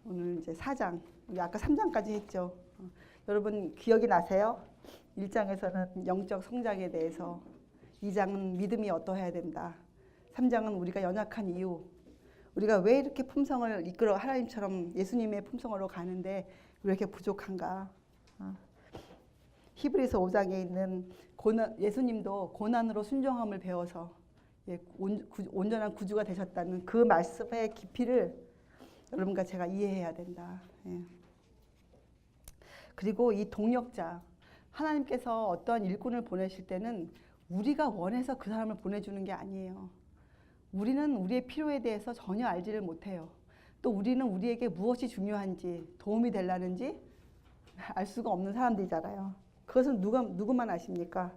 오늘 이제 4장, 우리 아까 3장까지 했죠. 여러분 기억이 나세요? 1장에서는 영적 성장에 대해서, 2장은 믿음이 어떠해야 된다, 3장은 우리가 연약한 이유, 우리가 왜 이렇게 품성을 이끌어 하나님처럼 예수님의 품성으로 가는데 왜 이렇게 부족한가. 히브리서 5장에 있는 예수님도 고난으로 순종함을 배워서 온전한 구주가 되셨다는 그 말씀의 깊이를 여러분과 제가 이해해야 된다. 그리고 이 동력자, 하나님께서 어떠한 일꾼을 보내실 때는 우리가 원해서 그 사람을 보내주는 게 아니에요. 우리는 우리의 필요에 대해서 전혀 알지를 못해요. 또 우리는 우리에게 무엇이 중요한지, 도움이 되려는지 알 수가 없는 사람들이잖아요. 그것은 누구만 아십니까?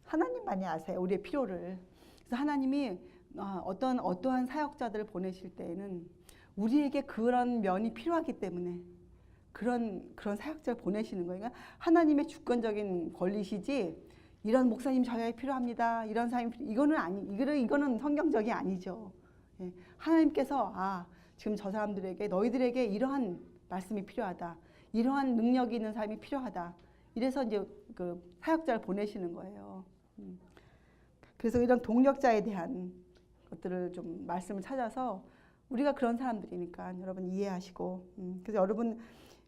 하나님만이 아세요, 우리의 필요를. 그래서 하나님이 어떠한 사역자들을 보내실 때에는 우리에게 그런 면이 필요하기 때문에 그런 사역자를 보내시는 거예요. 그러니까 하나님의 주권적인 권리시지, 이런 목사님 저에게 필요합니다, 이런 사람이 이거는 성경적이 아니죠. 하나님께서 지금 저 사람들에게, 너희들에게 이러한 말씀이 필요하다, 이러한 능력이 있는 사람이 필요하다, 이래서 이제 그 사역자를 보내시는 거예요. 그래서 이런 동력자에 대한 것들을 좀 말씀을 찾아서, 우리가 그런 사람들이니까 여러분 이해하시고, 그래서 여러분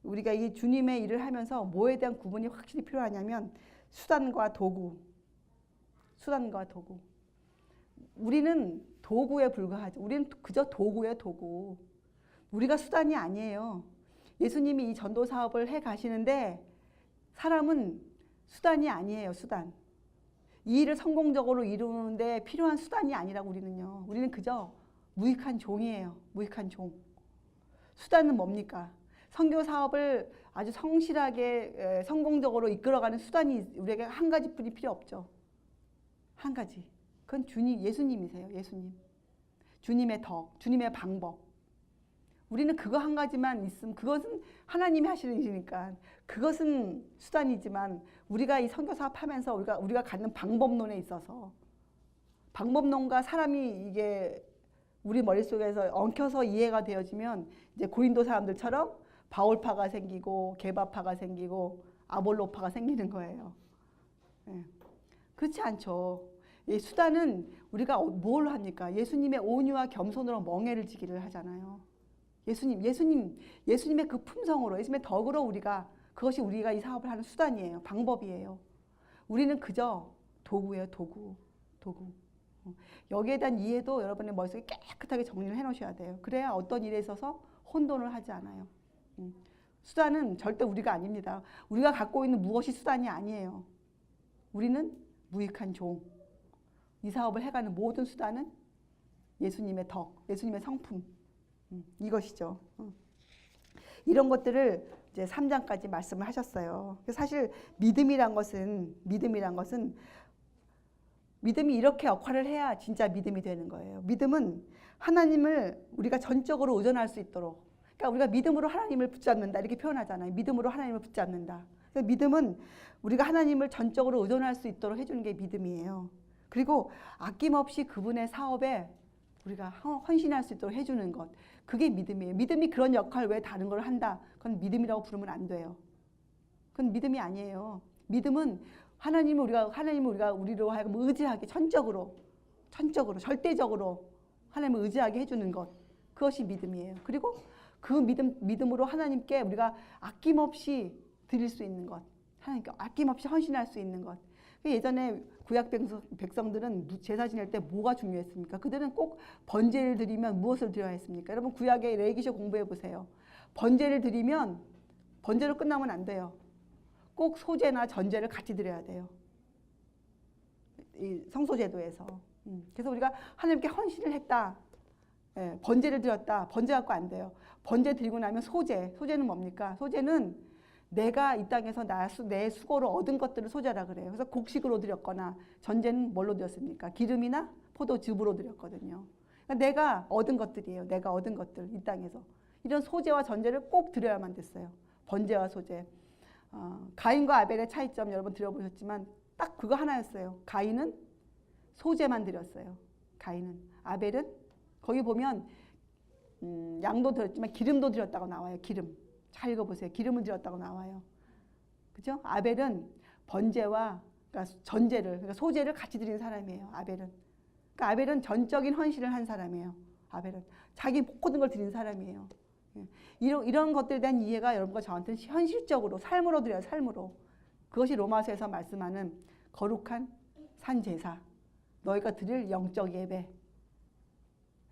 우리가 이 주님의 일을 하면서 뭐에 대한 구분이 확실히 필요하냐면 수단과 도구. 우리는 도구에 불과하죠. 우리는 그저 도구예요, 도구. 우리가 수단이 아니에요. 예수님이 이 전도 사업을 해 가시는데 사람은 수단이 아니에요, 수단. 이 일을 성공적으로 이루는데 필요한 수단이 아니라고 우리는요. 우리는 그저 무익한 종이에요, 무익한 종. 수단은 뭡니까? 선교 사업을 아주 성실하게 성공적으로 이끌어가는 수단이 우리에게 한 가지뿐이 필요 없죠. 한 가지. 그건 예수님이세요, 예수님. 주님의 덕, 주님의 방법. 우리는 그거 한 가지만 있으면 그것은 하나님이 하시는 일이니까 그것은 수단이지만, 우리가 이 선교 사업하면서 우리가 갖는 방법론에 있어서, 방법론과 사람이 이게 우리 머릿속에서 엉켜서 이해가 되어지면 이제 고린도 사람들처럼 바울파가 생기고 게바파가 생기고 아볼로파가 생기는 거예요. 그렇지 않죠. 이 수단은 우리가 뭘 합니까? 예수님의 온유와 겸손으로 멍에를 지기를 하잖아요. 예수님의 그 품성으로, 예수님의 덕으로 그것이 우리가 이 사업을 하는 수단이에요. 방법이에요. 우리는 그저 도구예요, 도구. 여기에 대한 이해도 여러분의 머릿속에 깨끗하게 정리를 해 놓으셔야 돼요. 그래야 어떤 일에 있어서 혼돈을 하지 않아요. 수단은 절대 우리가 아닙니다. 우리가 갖고 있는 무엇이 수단이 아니에요. 우리는 무익한 종. 이 사업을 해가는 모든 수단은 예수님의 덕, 예수님의 성품, 이것이죠. 이런 것들을 이제 3장까지 말씀을 하셨어요. 사실 믿음이란 것은 믿음이 이렇게 역할을 해야 진짜 믿음이 되는 거예요. 믿음은 하나님을 우리가 전적으로 의존할 수 있도록, 그러니까 우리가 믿음으로 하나님을 붙잡는다 이렇게 표현하잖아요. 믿음으로 하나님을 붙잡는다. 그래서 믿음은 우리가 하나님을 전적으로 의존할 수 있도록 해주는 게 믿음이에요. 그리고 아낌없이 그분의 사업에 우리가 헌신할 수 있도록 해주는 것, 그게 믿음이에요. 믿음이 그런 역할 외에 다른 걸 한다, 그건 믿음이라고 부르면 안 돼요. 그건 믿음이 아니에요. 믿음은 하나님을 우리가 우리로 하여금 의지하게, 전적으로 절대적으로 하나님을 의지하게 해주는 것, 그것이 믿음이에요. 그리고 그 믿음으로 하나님께 우리가 아낌없이 드릴 수 있는 것, 하나님께 아낌없이 헌신할 수 있는 것. 예전에 구약 백성들은 제사 지낼 때 뭐가 중요했습니까? 그들은 꼭 번제를 드리면 무엇을 드려야 했습니까? 여러분 구약의 레위기서 공부해 보세요. 번제를 드리면 번제로 끝나면 안 돼요. 꼭 소제나 전제를 같이 드려야 돼요. 이 성소제도에서. 그래서 우리가 하나님께 헌신을 했다, 번제를 드렸다, 번제 갖고 안 돼요. 번제 드리고 나면 소제는 뭡니까? 소제는 내가 이 땅에서 내 수고로 얻은 것들을 소제라 그래요. 그래서 곡식으로 드렸거나, 전제는 뭘로 드렸습니까? 기름이나 포도즙으로 드렸거든요. 그러니까 내가 얻은 것들이에요. 내가 얻은 것들, 이 땅에서. 이런 소제와 전제를 꼭 드려야만 됐어요. 번제와 소제. 가인과 아벨의 차이점 여러분 들어보셨지만 딱 그거 하나였어요. 가인은 소제만 드렸어요. 가인은. 아벨은 거기 보면 양도 드렸지만 기름도 드렸다고 나와요. 기름. 잘 읽어보세요. 기름을 드렸다고 나와요. 그죠? 아벨은 번제와 그러니까 전제를, 그러니까 소제를 같이 드린 사람이에요. 아벨은. 그러니까 아벨은 전적인 헌신을 한 사람이에요. 아벨은 자기 모든 걸 드린 사람이에요. 이런 것들에 대한 이해가 여러분과 저한테는 현실적으로 삶으로 드려요. 삶으로. 그것이 로마서에서 말씀하는 거룩한 산제사, 너희가 드릴 영적 예배.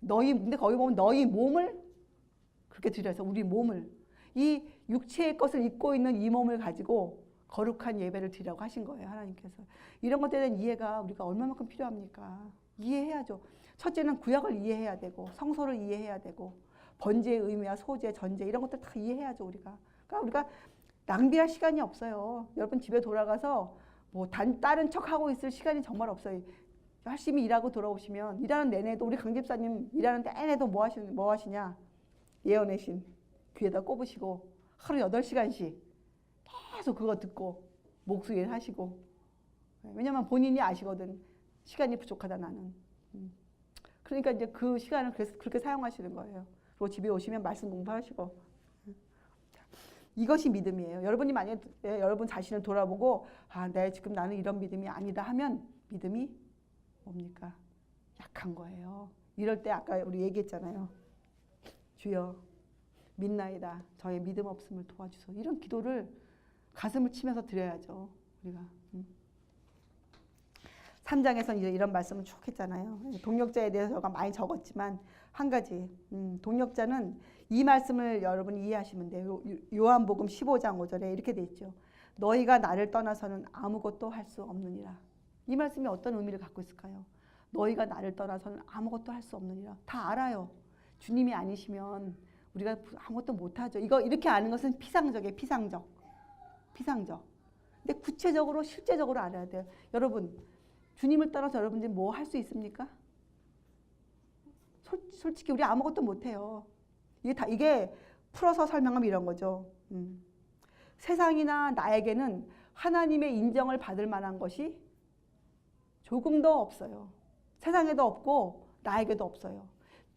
근데 거기 보면 너희 몸을 그렇게 드려서 우리 몸을 이 육체의 것을 입고 있는 이 몸을 가지고 거룩한 예배를 드리라고 하신 거예요. 하나님께서. 이런 것들에 대한 이해가 우리가 얼마만큼 필요합니까? 이해해야죠. 첫째는 구약을 이해해야 되고 성소를 이해해야 되고 번제의 의미와 소제, 전제 이런 것들 다 이해해야죠. 우리가. 그러니까 우리가 낭비할 시간이 없어요. 여러분 집에 돌아가서 뭐 다른 척하고 있을 시간이 정말 없어요. 열심히 일하고 돌아오시면 일하는 내내도 우리 강 집사님 일하는 내내도 뭐 하시냐? 예언의 귀에다 꼽으시고 하루 8시간씩 계속 그거 듣고 목수일 하시고. 왜냐면 본인이 아시거든. 시간이 부족하다 나는. 그러니까 이제 그 시간을 그렇게 사용하시는 거예요. 그리고 집에 오시면 말씀 공부하시고. 이것이 믿음이에요. 여러분이 만약에 여러분 자신을 돌아보고 지금 나는 이런 믿음이 아니다 하면 믿음이 뭡니까? 약한 거예요. 이럴 때 아까 우리 얘기했잖아요. 주여 믿나이다. 저의 믿음 없음을 도와주소. 이런 기도를 가슴을 치면서 드려야죠. 우리가. 3장에서는 이런 말씀을 쭉 했잖아요. 동력자에 대해서 제가 많이 적었지만 한 가지. 동력자는 이 말씀을 여러분이 이해하시면 돼요. 요한복음 15장 5절에 이렇게 돼 있죠. 너희가 나를 떠나서는 아무것도 할 수 없느니라. 이 말씀이 어떤 의미를 갖고 있을까요? 너희가 나를 떠나서는 아무것도 할 수 없느니라. 다 알아요. 주님이 아니시면 우리가 아무것도 못하죠. 이거 이렇게 아는 것은 피상적이에요. 피상적. 근데 구체적으로 실제적으로 알아야 돼요. 여러분 주님을 따라서 여러분들이 뭐 할 수 있습니까? 솔직히 우리 아무것도 못해요. 이게 풀어서 설명하면 이런 거죠. 세상이나 나에게는 하나님의 인정을 받을 만한 것이 조금 더 없어요. 세상에도 없고 나에게도 없어요.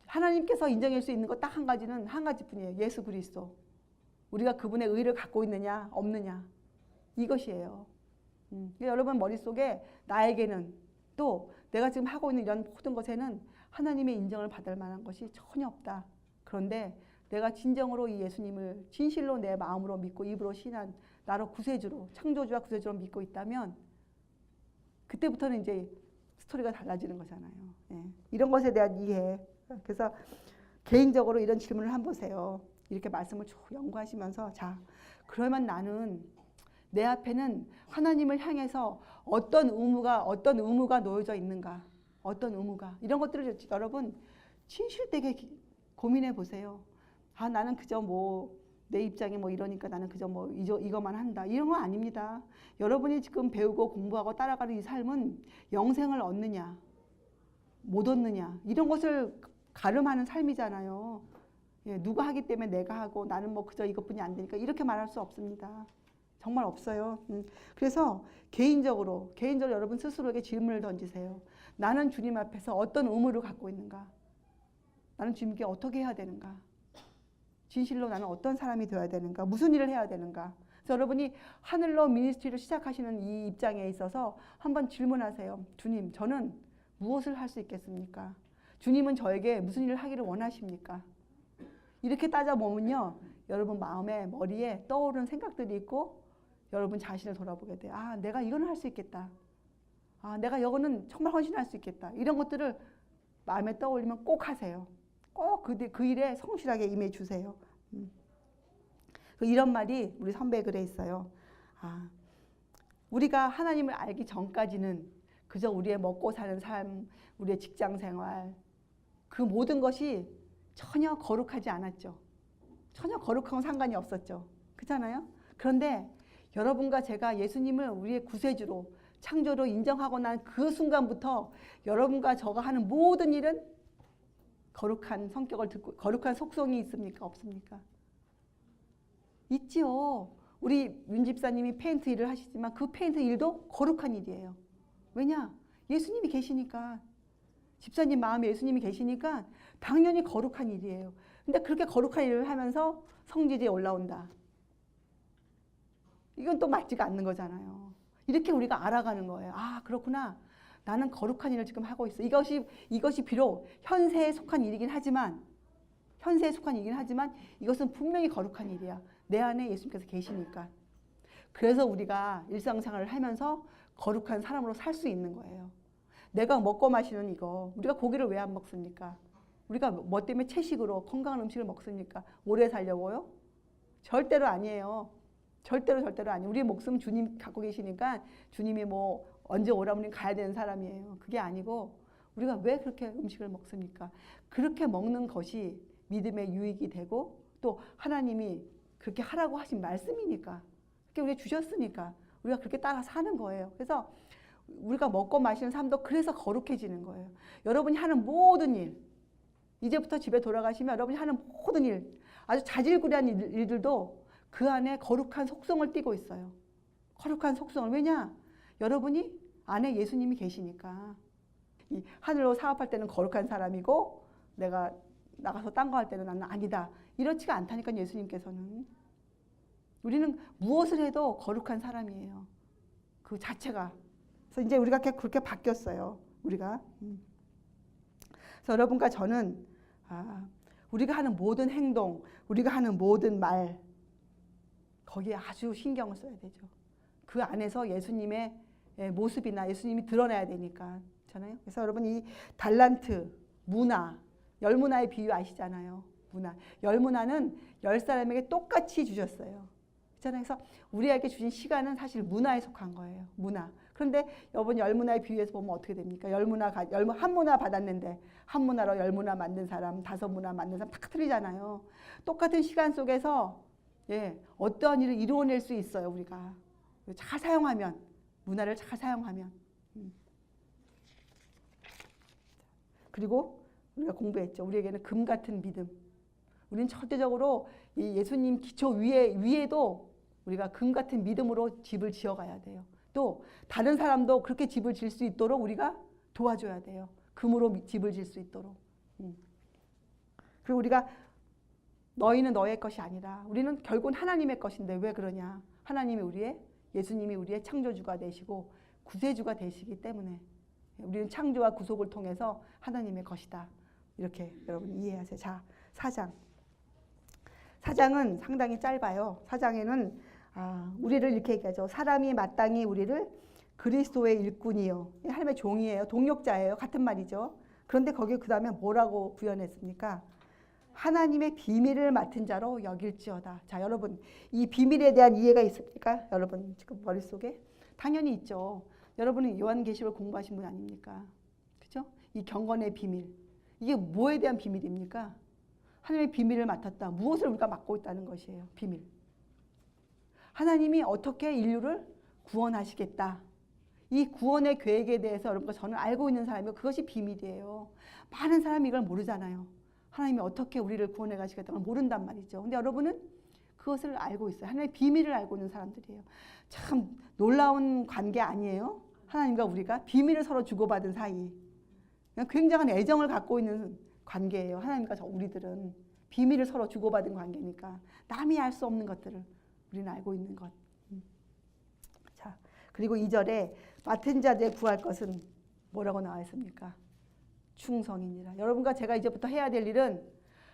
하나님께서 인정할 수 있는 것 딱 한 가지뿐이에요. 예수 그리스도. 우리가 그분의 의를 갖고 있느냐 없느냐 이것이에요. 여러분 머릿속에 나에게는 또 내가 지금 하고 있는 이런 모든 것에는 하나님의 인정을 받을 만한 것이 전혀 없다. 그런데 내가 진정으로 이 예수님을 진실로 내 마음으로 믿고 입으로 신한 나로 구세주로 창조주와 구세주로 믿고 있다면 그때부터는 이제 스토리가 달라지는 거잖아요. 예. 이런 것에 대한 이해. 그래서 개인적으로 이런 질문을 한번 보세요. 이렇게 말씀을 쭉 연구하시면서 자 그러면 나는 내 앞에는 하나님을 향해서 어떤 의무가 놓여져 있는가? 어떤 의무가? 이런 것들을 여러분 진실되게 고민해 보세요. 나는 그저 내 입장이 이러니까 나는 그저 이거만 한다. 이런 거 아닙니다. 여러분이 지금 배우고 공부하고 따라가는 이 삶은 영생을 얻느냐, 못 얻느냐 이런 것을 가름하는 삶이잖아요. 예, 누가 하기 때문에 내가 하고 나는 그저 이것뿐이 안 되니까 이렇게 말할 수 없습니다. 정말 없어요. 그래서 개인적으로 여러분 스스로에게 질문을 던지세요. 나는 주님 앞에서 어떤 의무를 갖고 있는가? 나는 주님께 어떻게 해야 되는가? 진실로 나는 어떤 사람이 되어야 되는가? 무슨 일을 해야 되는가? 그래서 여러분이 하늘로 미니스트리를 시작하시는 이 입장에 있어서 한번 질문하세요. 주님, 저는 무엇을 할 수 있겠습니까? 주님은 저에게 무슨 일을 하기를 원하십니까? 이렇게 따져보면요. 여러분 마음에 머리에 떠오르는 생각들이 있고 여러분 자신을 돌아보게 돼요. 내가 이거는 할 수 있겠다. 내가 이거는 정말 헌신할 수 있겠다. 이런 것들을 마음에 떠올리면 꼭 하세요. 꼭 그 일에 성실하게 임해 주세요. 이런 말이 우리 선배 글에 있어요. 우리가 하나님을 알기 전까지는 그저 우리의 먹고 사는 삶, 우리의 직장 생활 그 모든 것이 전혀 거룩하지 않았죠. 전혀 거룩한 상관이 없었죠. 그렇잖아요? 그런데 여러분과 제가 예수님을 우리의 구세주로 창조로 인정하고 난 그 순간부터 여러분과 저가 하는 모든 일은 거룩한 성격을 듣고 거룩한 속성이 있습니까? 없습니까? 있지요. 우리 윤 집사님이 페인트 일을 하시지만 그 페인트 일도 거룩한 일이에요. 왜냐? 예수님이 계시니까. 집사님 마음에 예수님이 계시니까 당연히 거룩한 일이에요. 근데 그렇게 거룩한 일을 하면서 성지지에 올라온다. 이건 또 맞지가 않는 거잖아요. 이렇게 우리가 알아가는 거예요. 아, 그렇구나. 나는 거룩한 일을 지금 하고 있어. 이것이 비록 현세에 속한 일이긴 하지만 이것은 분명히 거룩한 일이야. 내 안에 예수님께서 계시니까. 그래서 우리가 일상생활을 하면서 거룩한 사람으로 살 수 있는 거예요. 내가 먹고 마시는 이거, 우리가 고기를 왜 안 먹습니까? 우리가 뭐 때문에 채식으로 건강한 음식을 먹습니까? 오래 살려고요? 절대로 아니에요. 절대로 아니에요. 우리의 목숨 주님 갖고 계시니까 주님이 뭐 언제 오라면 가야 되는 사람이에요. 그게 아니고 우리가 왜 그렇게 음식을 먹습니까? 그렇게 먹는 것이 믿음의 유익이 되고 또 하나님이 그렇게 하라고 하신 말씀이니까 그렇게 우리가 주셨으니까 우리가 그렇게 따라 사는 거예요. 그래서 우리가 먹고 마시는 삶도 그래서 거룩해지는 거예요. 여러분이 하는 모든 일, 이제부터 집에 돌아가시면 여러분이 하는 모든 일, 아주 자질구레한 일들도 그 안에 거룩한 속성을 띠고 있어요. 거룩한 속성을. 왜냐? 여러분이 안에 예수님이 계시니까. 이 하늘로 사업할 때는 거룩한 사람이고 내가 나가서 딴 거 할 때는 나는 아니다. 이렇지가 않다니까 예수님께서는. 우리는 무엇을 해도 거룩한 사람이에요. 그 자체가. 그래서 이제 우리가 그렇게 바뀌었어요. 우리가. 그래서 여러분과 저는 우리가 하는 모든 행동, 우리가 하는 모든 말 거기에 아주 신경을 써야 되죠. 그 안에서 예수님의 모습이나 예수님이 드러나야 되니까. 잖아요. 그래서 여러분 이 달란트, 문화, 열 문화의 비유 아시잖아요. 문화. 열 문화는 10사람에게 똑같이 주셨어요. 그렇잖아요. 그래서 우리에게 주신 시간은 사실 문화에 속한 거예요. 문화. 그런데 여러분 열 문화의 비유에서 보면 어떻게 됩니까? 한 문화 받았는데 한 문화로 10문화 만든 사람, 5문화 만든 사람 다 틀리잖아요. 똑같은 시간 속에서 어떠한 일을 이루어낼 수 있어요. 우리가 잘 사용하면, 문화를 잘 사용하면. 그리고 우리가 공부했죠. 우리에게는 금 같은 믿음. 우리는 절대적으로 이 예수님 기초 위에도 우리가 금 같은 믿음으로 집을 지어가야 돼요. 또 다른 사람도 그렇게 집을 질 수 있도록 우리가 도와줘야 돼요. 금으로 집을 질 수 있도록. 그리고 우리가 너희는 너의 것이 아니라 우리는 결국은 하나님의 것인데 왜 그러냐. 예수님이 우리의 창조주가 되시고 구세주가 되시기 때문에 우리는 창조와 구속을 통해서 하나님의 것이다. 이렇게 여러분 이해하세요. 자, 4장은 상당히 짧아요. 4장에는 우리를 이렇게 얘기하죠. 사람이 마땅히 우리를 그리스도의 일꾼이요. 하나님의 종이에요. 동역자예요. 같은 말이죠. 그런데 거기 그 다음에 뭐라고 구현했습니까? 하나님의 비밀을 맡은 자로 여길지어다. 자, 여러분 이 비밀에 대한 이해가 있습니까? 여러분 지금 머릿속에? 당연히 있죠. 여러분은 요한계시록을 공부하신 분 아닙니까? 그죠? 이 경건의 비밀. 이게 뭐에 대한 비밀입니까? 하나님의 비밀을 맡았다. 무엇을 우리가 맡고 있다는 것이에요. 비밀. 하나님이 어떻게 인류를 구원하시겠다. 이 구원의 계획에 대해서 여러분과 저는 알고 있는 사람이고 그것이 비밀이에요. 많은 사람이 이걸 모르잖아요. 하나님이 어떻게 우리를 구원해 가시겠다는 걸 모른단 말이죠. 근데 여러분은 그것을 알고 있어요. 하나님의 비밀을 알고 있는 사람들이에요. 참 놀라운 관계 아니에요? 하나님과 우리가 비밀을 서로 주고받은 사이. 굉장한 애정을 갖고 있는 관계예요. 하나님과 우리들은 비밀을 서로 주고받은 관계니까 남이 알 수 없는 것들을 우리는 알고 있는 것. 자, 그리고 2절에 맡은 자들의 구할 것은 뭐라고 나와 있습니까? 충성이니라. 여러분과 제가 이제부터 해야 될 일은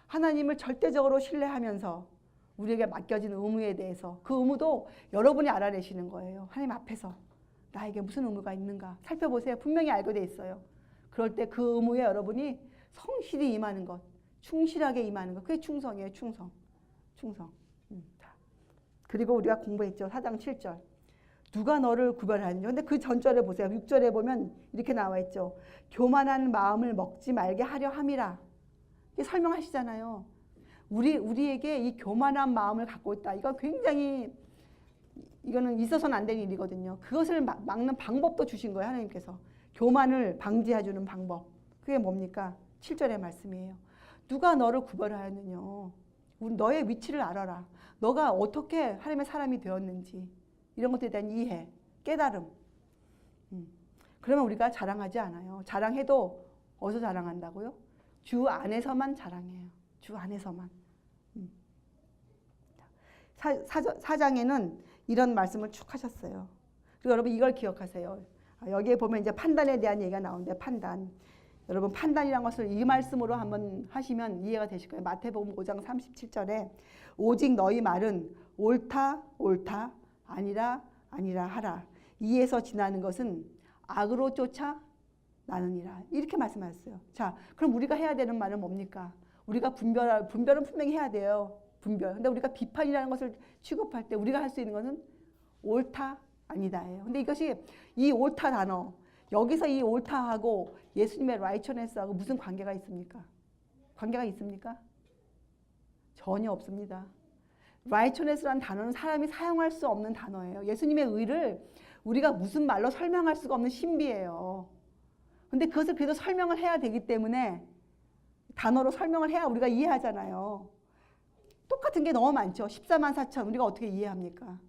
하나님을 절대적으로 신뢰하면서 우리에게 맡겨진 의무에 대해서 그 의무도 여러분이 알아내시는 거예요. 하나님 앞에서 나에게 무슨 의무가 있는가 살펴보세요. 분명히 알고 돼 있어요. 그럴 때 그 의무에 여러분이 성실히 임하는 것, 충실하게 임하는 것, 그게 충성이에요. 충성. 그리고 우리가 공부했죠. 4장 7절. 누가 너를 구별하느냐. 근데 그 전절에 보세요. 6절에 보면 이렇게 나와 있죠. 교만한 마음을 먹지 말게 하려 함이라. 이게 설명하시잖아요. 우리에게 이 교만한 마음을 갖고 있다. 이거는 있어서는 안 되는 일이거든요. 그것을 막는 방법도 주신 거예요. 하나님께서. 교만을 방지해주는 방법. 그게 뭡니까? 7절의 말씀이에요. 누가 너를 구별하였느냐. 너의 위치를 알아라. 너가 어떻게 하나님의 사람이 되었는지 이런 것들에 대한 이해, 깨달음. 그러면 우리가 자랑하지 않아요. 자랑해도 어디서 자랑한다고요? 주 안에서만 자랑해요. 주 안에서만. 4장에는 이런 말씀을 쭉 하셨어요. 그리고 여러분 이걸 기억하세요. 여기에 보면 이제 판단에 대한 얘기가 나오는데 판단. 여러분 판단이란 것을 이 말씀으로 한번 하시면 이해가 되실 거예요. 마태복음 5장 37절에 오직 너희 말은 옳다 옳다 아니라 아니라 하라. 이에서 지나는 것은 악으로 쫓아 나느니라. 이렇게 말씀하셨어요. 자, 그럼 우리가 해야 되는 말은 뭡니까? 우리가 분별은 분명히 해야 돼요. 분별. 근데 우리가 비판이라는 것을 취급할 때 우리가 할 수 있는 것은 옳다 아니다예요. 근데 이것이 이 옳다 단어 여기서 이 옳다하고 예수님의 righteousness하고 무슨 관계가 있습니까? 관계가 있습니까? 전혀 없습니다. righteousness라는 단어는 사람이 사용할 수 없는 단어예요. 예수님의 의를 우리가 무슨 말로 설명할 수가 없는 신비예요. 근데 그것을 그래도 설명을 해야 되기 때문에 단어로 설명을 해야 우리가 이해하잖아요. 똑같은 게 너무 많죠. 14만 4천 우리가 어떻게 이해합니까?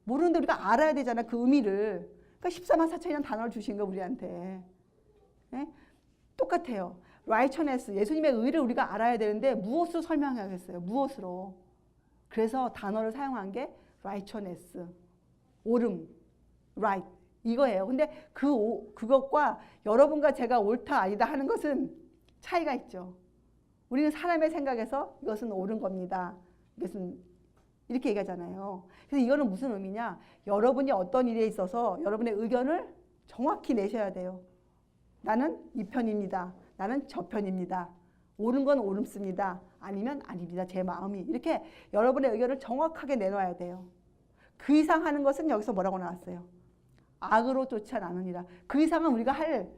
모르는데 우리가 알아야 되잖아, 그 의미를. 그러니까 14만 4천이라는 단어를 주신 거 우리한테. 네? 똑같아요. righteousness, 예수님의 의를 우리가 알아야 되는데 무엇으로 설명하겠어요? 무엇으로? 그래서 단어를 사용한 게 righteousness, 옳음, right 이거예요. 근데 그것과 여러분과 제가 옳다 아니다 하는 것은 차이가 있죠. 우리는 사람의 생각에서 이것은 옳은 겁니다. 이것은 이렇게 얘기하잖아요. 그래서 이거는 무슨 의미냐? 여러분이 어떤 일에 있어서 여러분의 의견을 정확히 내셔야 돼요. 나는 이 편입니다. 나는 저 편입니다. 옳은 건 옳습니다. 아니면 아닙니다. 제 마음이. 이렇게 여러분의 의견을 정확하게 내놔야 돼요. 그 이상 하는 것은 여기서 뭐라고 나왔어요? 악으로 쫓아 나느니라. 그 이상은 우리가 할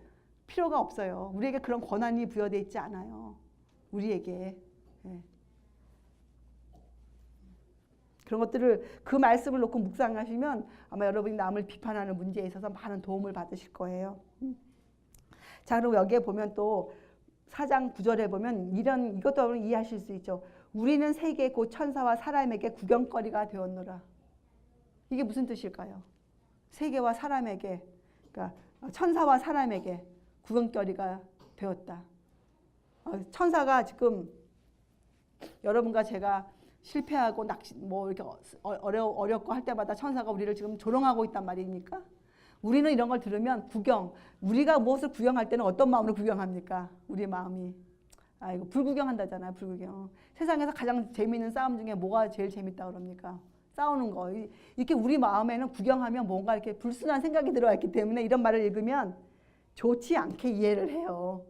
필요가 없어요. 우리에게 그런 권한이 부여되어 있지 않아요. 우리에게. 네. 그런 것들을 그 말씀을 놓고 묵상하시면 아마 여러분이 남을 비판하는 문제에 있어서 많은 도움을 받으실 거예요. 자, 그리고 여기에 보면 또 4장 9절에 보면 이것도 여러분 이해하실 수 있죠. 우리는 세계 곧 천사와 사람에게 구경거리가 되었노라. 이게 무슨 뜻일까요? 세계와 사람에게, 그러니까 천사와 사람에게 구경거리가 되었다. 천사가 지금 여러분과 제가 실패하고 낚시 뭐 이렇게 어렵고 할 때마다 천사가 우리를 지금 조롱하고 있단 말입니까? 우리는 이런 걸 들으면 우리가 무엇을 구경할 때는 어떤 마음으로 구경합니까? 우리 마음이 이거 불구경한다잖아요. 불구경. 세상에서 가장 재미있는 싸움 중에 뭐가 제일 재밌다 그럽니까? 싸우는 거. 이렇게 우리 마음에는 구경하면 뭔가 이렇게 불순한 생각이 들어와 있기 때문에 이런 말을 읽으면 좋지 않게 이해를 해요.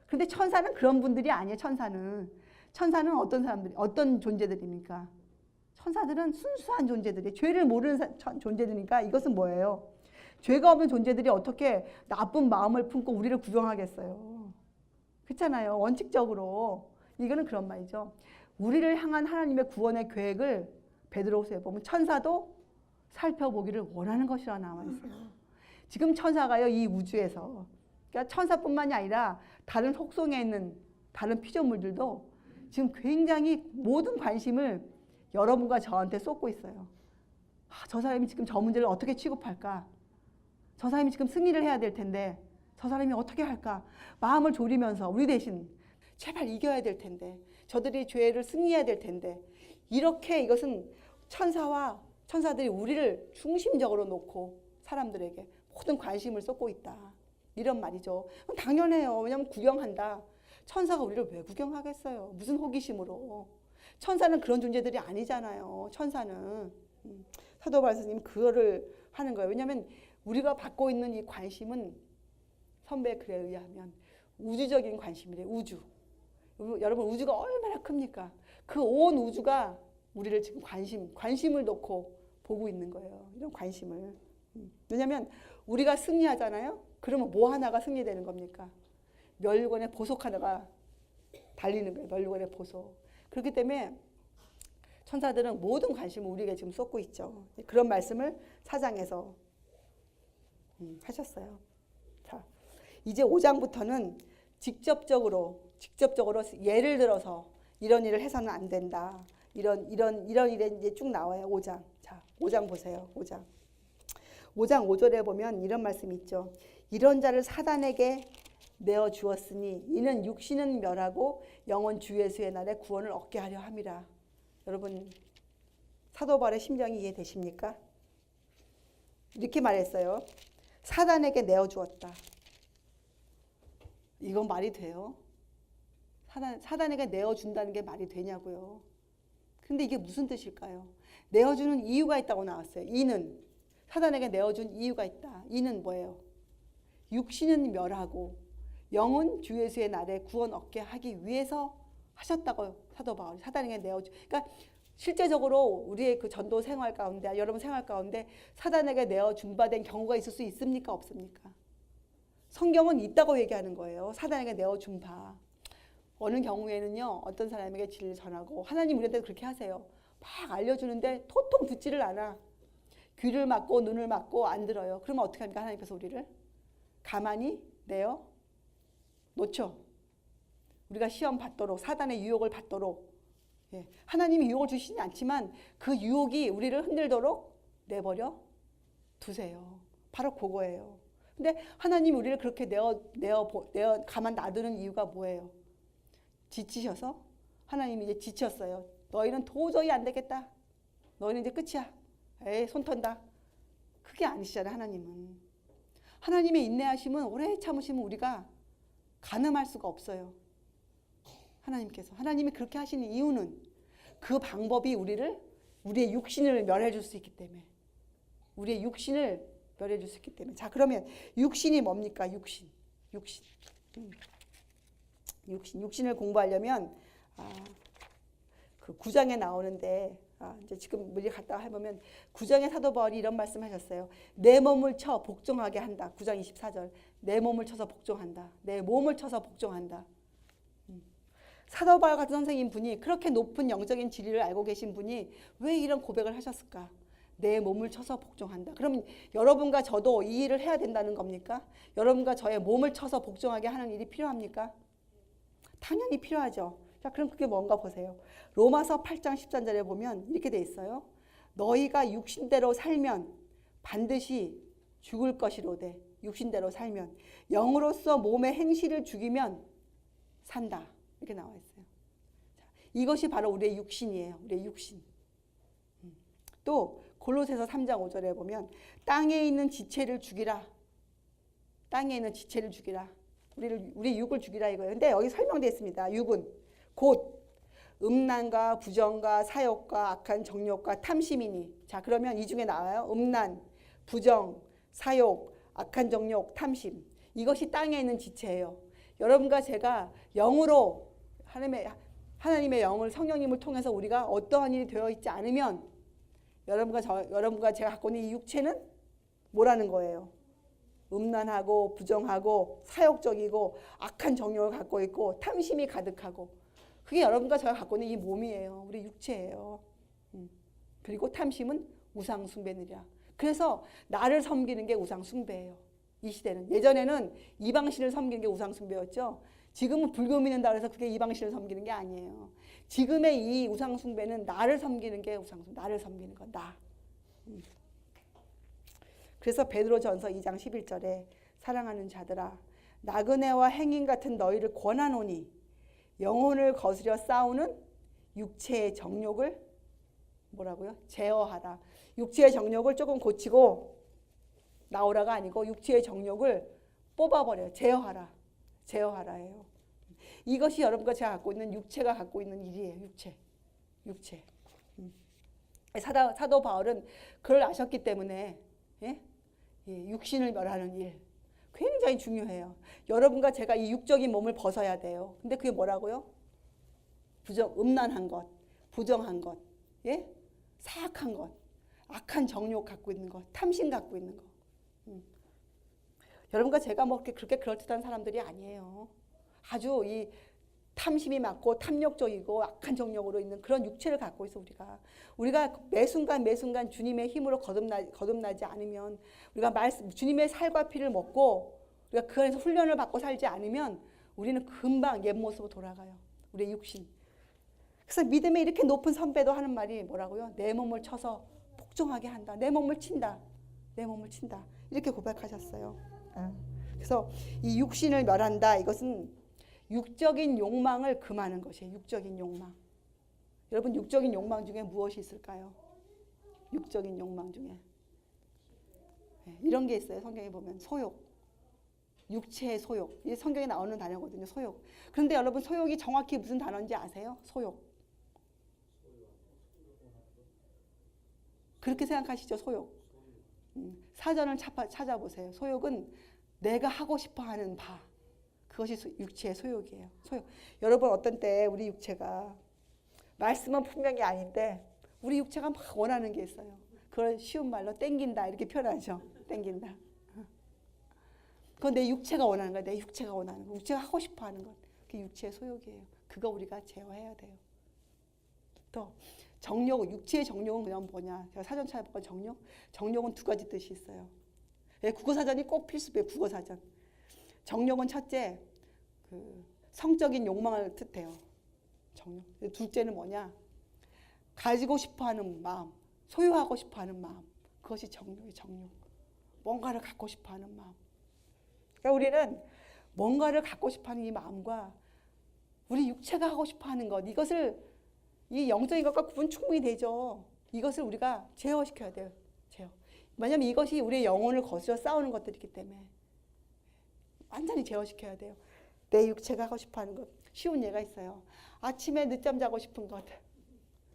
그런데 천사는 그런 분들이 아니에요. 천사는 어떤 사람들이, 어떤 존재들입니까? 천사들은 순수한 존재들이, 죄를 모르는 존재들이니까 이것은 뭐예요? 죄가 없는 존재들이 어떻게 나쁜 마음을 품고 우리를 구경하겠어요? 그렇잖아요. 원칙적으로. 이거는 그런 말이죠. 우리를 향한 하나님의 구원의 계획을 베드로후서에 보면 천사도 살펴보기를 원하는 것이라 나와 있어요. 지금 천사가요, 이 우주에서, 그러니까 천사뿐만이 아니라 다른 혹성에 있는 다른 피조물들도 지금 굉장히 모든 관심을 여러분과 저한테 쏟고 있어요. 저 사람이 지금 저 문제를 어떻게 취급할까? 저 사람이 지금 승리를 해야 될 텐데 저 사람이 어떻게 할까? 마음을 졸이면서 우리 대신 제발 이겨야 될 텐데 저들이 죄를 승리해야 될 텐데 이렇게 이것은 천사들이 우리를 중심적으로 놓고 사람들에게 모든 관심을 쏟고 있다. 이런 말이죠. 당연해요. 왜냐하면 구경한다. 천사가 우리를 왜 구경하겠어요? 무슨 호기심으로. 천사는 그런 존재들이 아니잖아요. 천사는. 사도 바울 스님 그거를 하는 거예요. 왜냐하면 우리가 받고 있는 이 관심은 선배의 글에 의하면 우주적인 관심이래요. 우주. 여러분 우주가 얼마나 큽니까? 그 온 우주가 우리를 지금 관심을 놓고 보고 있는 거예요. 이런 관심을. 왜냐하면 우리가 승리하잖아요. 그러면 뭐 하나가 승리되는 겁니까? 멸관의 보석 하나가 달리는 거예요. 멸관의 보석. 그렇기 때문에 천사들은 모든 관심을 우리에게 지금 쏟고 있죠. 그런 말씀을 4장에서 하셨어요. 자, 이제 5장부터는 직접적으로 예를 들어서 이런 일을 해서는 안 된다. 이런 일에 이제 쭉 나와요. 5장. 자, 5장 보세요. 5장 5절에 보면 이런 말씀이 있죠. 이런 자를 사단에게 내어 주었으니 이는 육신은 멸하고 영은 주 예수의 날에 구원을 얻게 하려 함이라. 여러분 사도 바울의 심정이 이해되십니까? 이렇게 말했어요. 사단에게 내어 주었다. 이건 말이 돼요? 사단에게 내어 준다는 게 말이 되냐고요. 근데 이게 무슨 뜻일까요? 내어주는 이유가 있다고 나왔어요. 이는 사단에게 내어준 이유가 있다. 이는 뭐예요? 육신은 멸하고 영은 주 예수의 날에 구원 얻게 하기 위해서 하셨다고 사도 바울이 사단에게 내어주. 그러니까 실제적으로 우리의 그 전도 생활 가운데, 여러분 생활 가운데 사단에게 내어준 바 된 경우가 있을 수 있습니까? 없습니까? 성경은 있다고 얘기하는 거예요. 사단에게 내어준 바. 어느 경우에는요, 어떤 사람에게 진리를 전하고, 하나님 우리한테 그렇게 하세요. 막 알려주는데 도통 듣지를 않아. 귀를 막고 눈을 막고 안 들어요. 그러면 어떻게 합니까? 하나님께서 우리를 가만히 내어 놓죠. 우리가 시험 받도록, 사단의 유혹을 받도록. 예. 하나님이 유혹을 주시지 않지만 그 유혹이 우리를 흔들도록 내버려 두세요. 바로 그거예요. 근데 하나님이 우리를 그렇게 내어 가만 놔두는 이유가 뭐예요? 지치셔서? 하나님이 이제 지쳤어요. 너희는 도저히 안 되겠다. 너희는 이제 끝이야. 에이, 손 턴다. 그게 아니시잖아요, 하나님은. 하나님의 인내하심은 오래 참으시면 우리가 가늠할 수가 없어요. 하나님께서. 하나님이 그렇게 하시는 이유는 그 방법이 우리의 육신을 멸해 줄 수 있기 때문에. 우리의 육신을 멸해 줄 수 있기 때문에. 자, 그러면 육신이 뭡니까? 육신을 공부하려면 그 9장에 나오는데 이제 지금 우리 갔다 해보면 9장의 사도 바울이 이런 말씀하셨어요. 내 몸을 쳐 복종하게 한다. 9장 24절. 내 몸을 쳐서 복종한다. 내 몸을 쳐서 복종한다. 사도 바울 같은 선생님 분이 그렇게 높은 영적인 진리를 알고 계신 분이 왜 이런 고백을 하셨을까? 내 몸을 쳐서 복종한다. 그러면 여러분과 저도 이 일을 해야 된다는 겁니까? 여러분과 저의 몸을 쳐서 복종하게 하는 일이 필요합니까? 당연히 필요하죠. 자, 그럼 그게 뭔가 보세요. 로마서 8장 13절에 보면 이렇게 돼 있어요. 너희가 육신대로 살면 반드시 죽을 것이로되 육신대로 살면 영으로서 몸의 행실을 죽이면 산다. 이렇게 나와 있어요. 자, 이것이 바로 우리의 육신이에요. 우리의 육신. 또 골로새서 3장 5절에 보면 땅에 있는 지체를 죽이라. 땅에 있는 지체를 죽이라. 우리 육을 죽이라 이거예요. 근데 여기 설명되어 있습니다. 육은 곧 음란과 부정과 사욕과 악한 정욕과 탐심이니. 자, 그러면 이 중에 나와요. 음란, 부정, 사욕, 악한 정욕, 탐심. 이것이 땅에 있는 지체예요. 여러분과 제가 영으로 하나님의 영을 성령님을 통해서 우리가 어떠한 일이 되어 있지 않으면 여러분과 제가 갖고 있는 이 육체는 뭐라는 거예요? 음란하고 부정하고 사욕적이고 악한 정욕을 갖고 있고 탐심이 가득하고 그게 여러분과 제가 갖고 있는 이 몸이에요. 우리 육체예요. 그리고 탐심은 우상 숭배느니라. 그래서 나를 섬기는 게 우상 숭배예요. 이 시대는. 예전에는 이방신을 섬기는 게 우상 숭배였죠. 지금은 불교 믿는다 그래서 그게 이방신을 섬기는 게 아니에요. 지금의 이 우상 숭배는 나를 섬기는 게 우상 숭배. 나를 섬기는 거. 나. 그래서 베드로전서 2장 11절에 사랑하는 자들아 나그네와 행인 같은 너희를 권하노니 영혼을 거스려 싸우는 육체의 정욕을 뭐라고요? 제어하라. 육체의 정욕을 조금 고치고 나오라가 아니고 육체의 정욕을 뽑아버려요. 제어하라. 제어하라예요. 이것이 여러분과 제가 갖고 있는 육체가 갖고 있는 일이에요. 육체. 사도 바울은 그걸 아셨기 때문에 육신을 멸하는 일 굉장히 중요해요. 여러분과 제가 이 육적인 몸을 벗어야 돼요. 근데 그게 뭐라고요? 음란한 것, 부정한 것, 사악한 것, 악한 정욕 갖고 있는 것, 탐심 갖고 있는 것. 여러분과 제가 뭐 그렇게 그럴듯한 사람들이 아니에요. 아주 이 탐심이 많고 탐욕적이고 악한 정욕으로 있는 그런 육체를 갖고 있어 우리가 매 순간 주님의 힘으로 거듭나지 않으면 우리가 주님의 살과 피를 먹고 우리가 그 안에서 훈련을 받고 살지 않으면 우리는 금방 옛 모습으로 돌아가요. 우리의 육신. 그래서 믿음의 이렇게 높은 선배도 하는 말이 뭐라고요? 내 몸을 쳐서 복종하게 한다. 내 몸을 친다. 이렇게 고백하셨어요. 그래서 이 육신을 멸한다. 이것은 육적인 욕망을 금하는 것이에요. 육적인 욕망. 여러분 육적인 욕망 중에 무엇이 있을까요? 육적인 욕망 중에 이런 게 있어요. 성경에 보면 소욕, 육체의 소욕. 이 성경에 나오는 단어거든요. 소욕. 그런데 여러분 소욕이 정확히 무슨 단어인지 아세요? 소욕. 그렇게 생각하시죠? 소욕. 사전을 찾아보세요. 소욕은 내가 하고 싶어하는 바. 그것이 육체의 소욕이에요. 소욕. 여러분 어떤 때 우리 육체가 말씀은 분명히 아닌데 우리 육체가 막 원하는 게 있어요. 그걸 쉬운 말로 땡긴다 이렇게 표현하죠. 땡긴다. 그건 내 육체가 원하는 거야. 내 육체가 원하는 거. 육체가 하고 싶어하는 것. 그게 육체의 소욕이에요. 그거 우리가 제어해야 돼요. 또 정욕, 육체의 정욕은 그냥 뭐냐. 제가 사전 찾아볼까 정욕? 정욕은 두 가지 뜻이 있어요. 국어사전이 꼭 필수예요. 국어사전. 정욕은 첫째, 그 성적인 욕망을 뜻해요. 정욕. 둘째는 뭐냐? 가지고 싶어하는 마음, 소유하고 싶어하는 마음. 그것이 정욕이 정욕. 뭔가를 갖고 싶어하는 마음. 그러니까 우리는 뭔가를 갖고 싶어하는 이 마음과 우리 육체가 하고 싶어하는 것, 이것을 이 영적인 것과 구분 충분히 되죠. 이것을 우리가 제어시켜야 돼요. 제어. 왜냐하면 이것이 우리의 영혼을 거스려 싸우는 것들이기 때문에 완전히 제어시켜야 돼요. 내 육체가 하고 싶어하는 것. 쉬운 예가 있어요. 아침에 늦잠 자고 싶은 것.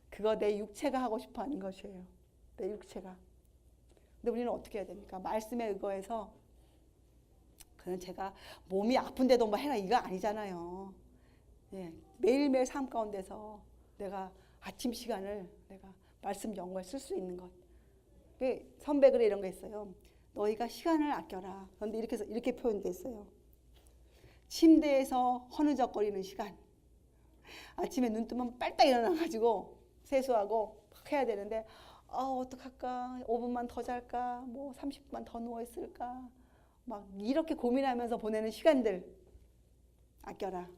그거 내 육체가 하고 싶어하는 것이에요. 내 육체가. 근데 우리는 어떻게 해야 됩니까? 말씀에 의거해서 그는 제가 몸이 아픈데도 뭐 해라 이거 아니잖아요. 예, 매일매일 삶 가운데서 내가 아침 시간을 내가 말씀 연구에 쓸 수 있는 것. 선배 글에 이런 거 있어요. 너희가 시간을 아껴라. 그런데 이렇게 표현돼 있어요. 침대에서 허느적거리는 시간. 아침에 눈 뜨면 빨딱 일어나가지고 세수하고 해야 되는데 어떡할까? 5분만 더 잘까? 뭐 30분만 더 누워 있을까? 막 이렇게 고민하면서 보내는 시간들 아껴라.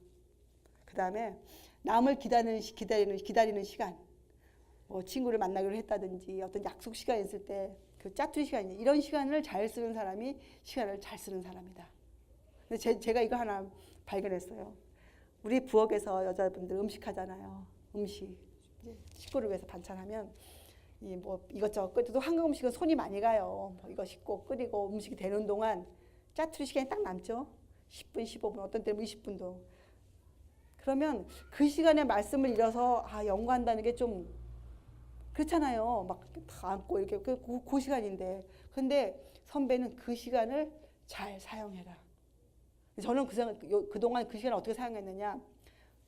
그 다음에 남을 기다리는 시간. 뭐 친구를 만나기로 했다든지 어떤 약속 시간이 있을 때 그 짜투리 시간이 이런 시간을 잘 쓰는 사람이 시간을 잘 쓰는 사람이다. 근데 제가 이거 하나 발견했어요. 우리 부엌에서 여자분들 음식 하잖아요. 음식 이제 식구를 위해서 반찬하면 이 뭐 이것저것 끓여도 한국 음식은 손이 많이 가요. 뭐 이거 씻고 끓이고 음식이 되는 동안 짜투리 시간이 딱 남죠. 10분, 15분, 어떤 때는 20분도. 그러면 그 시간에 말씀을 잃어서 연구한다는 게 좀 그렇잖아요. 막 다 앉고 이렇게 그 시간인데. 근데 선배는 그 시간을 잘 사용해라. 저는 그동안 그 시간을 어떻게 사용했느냐.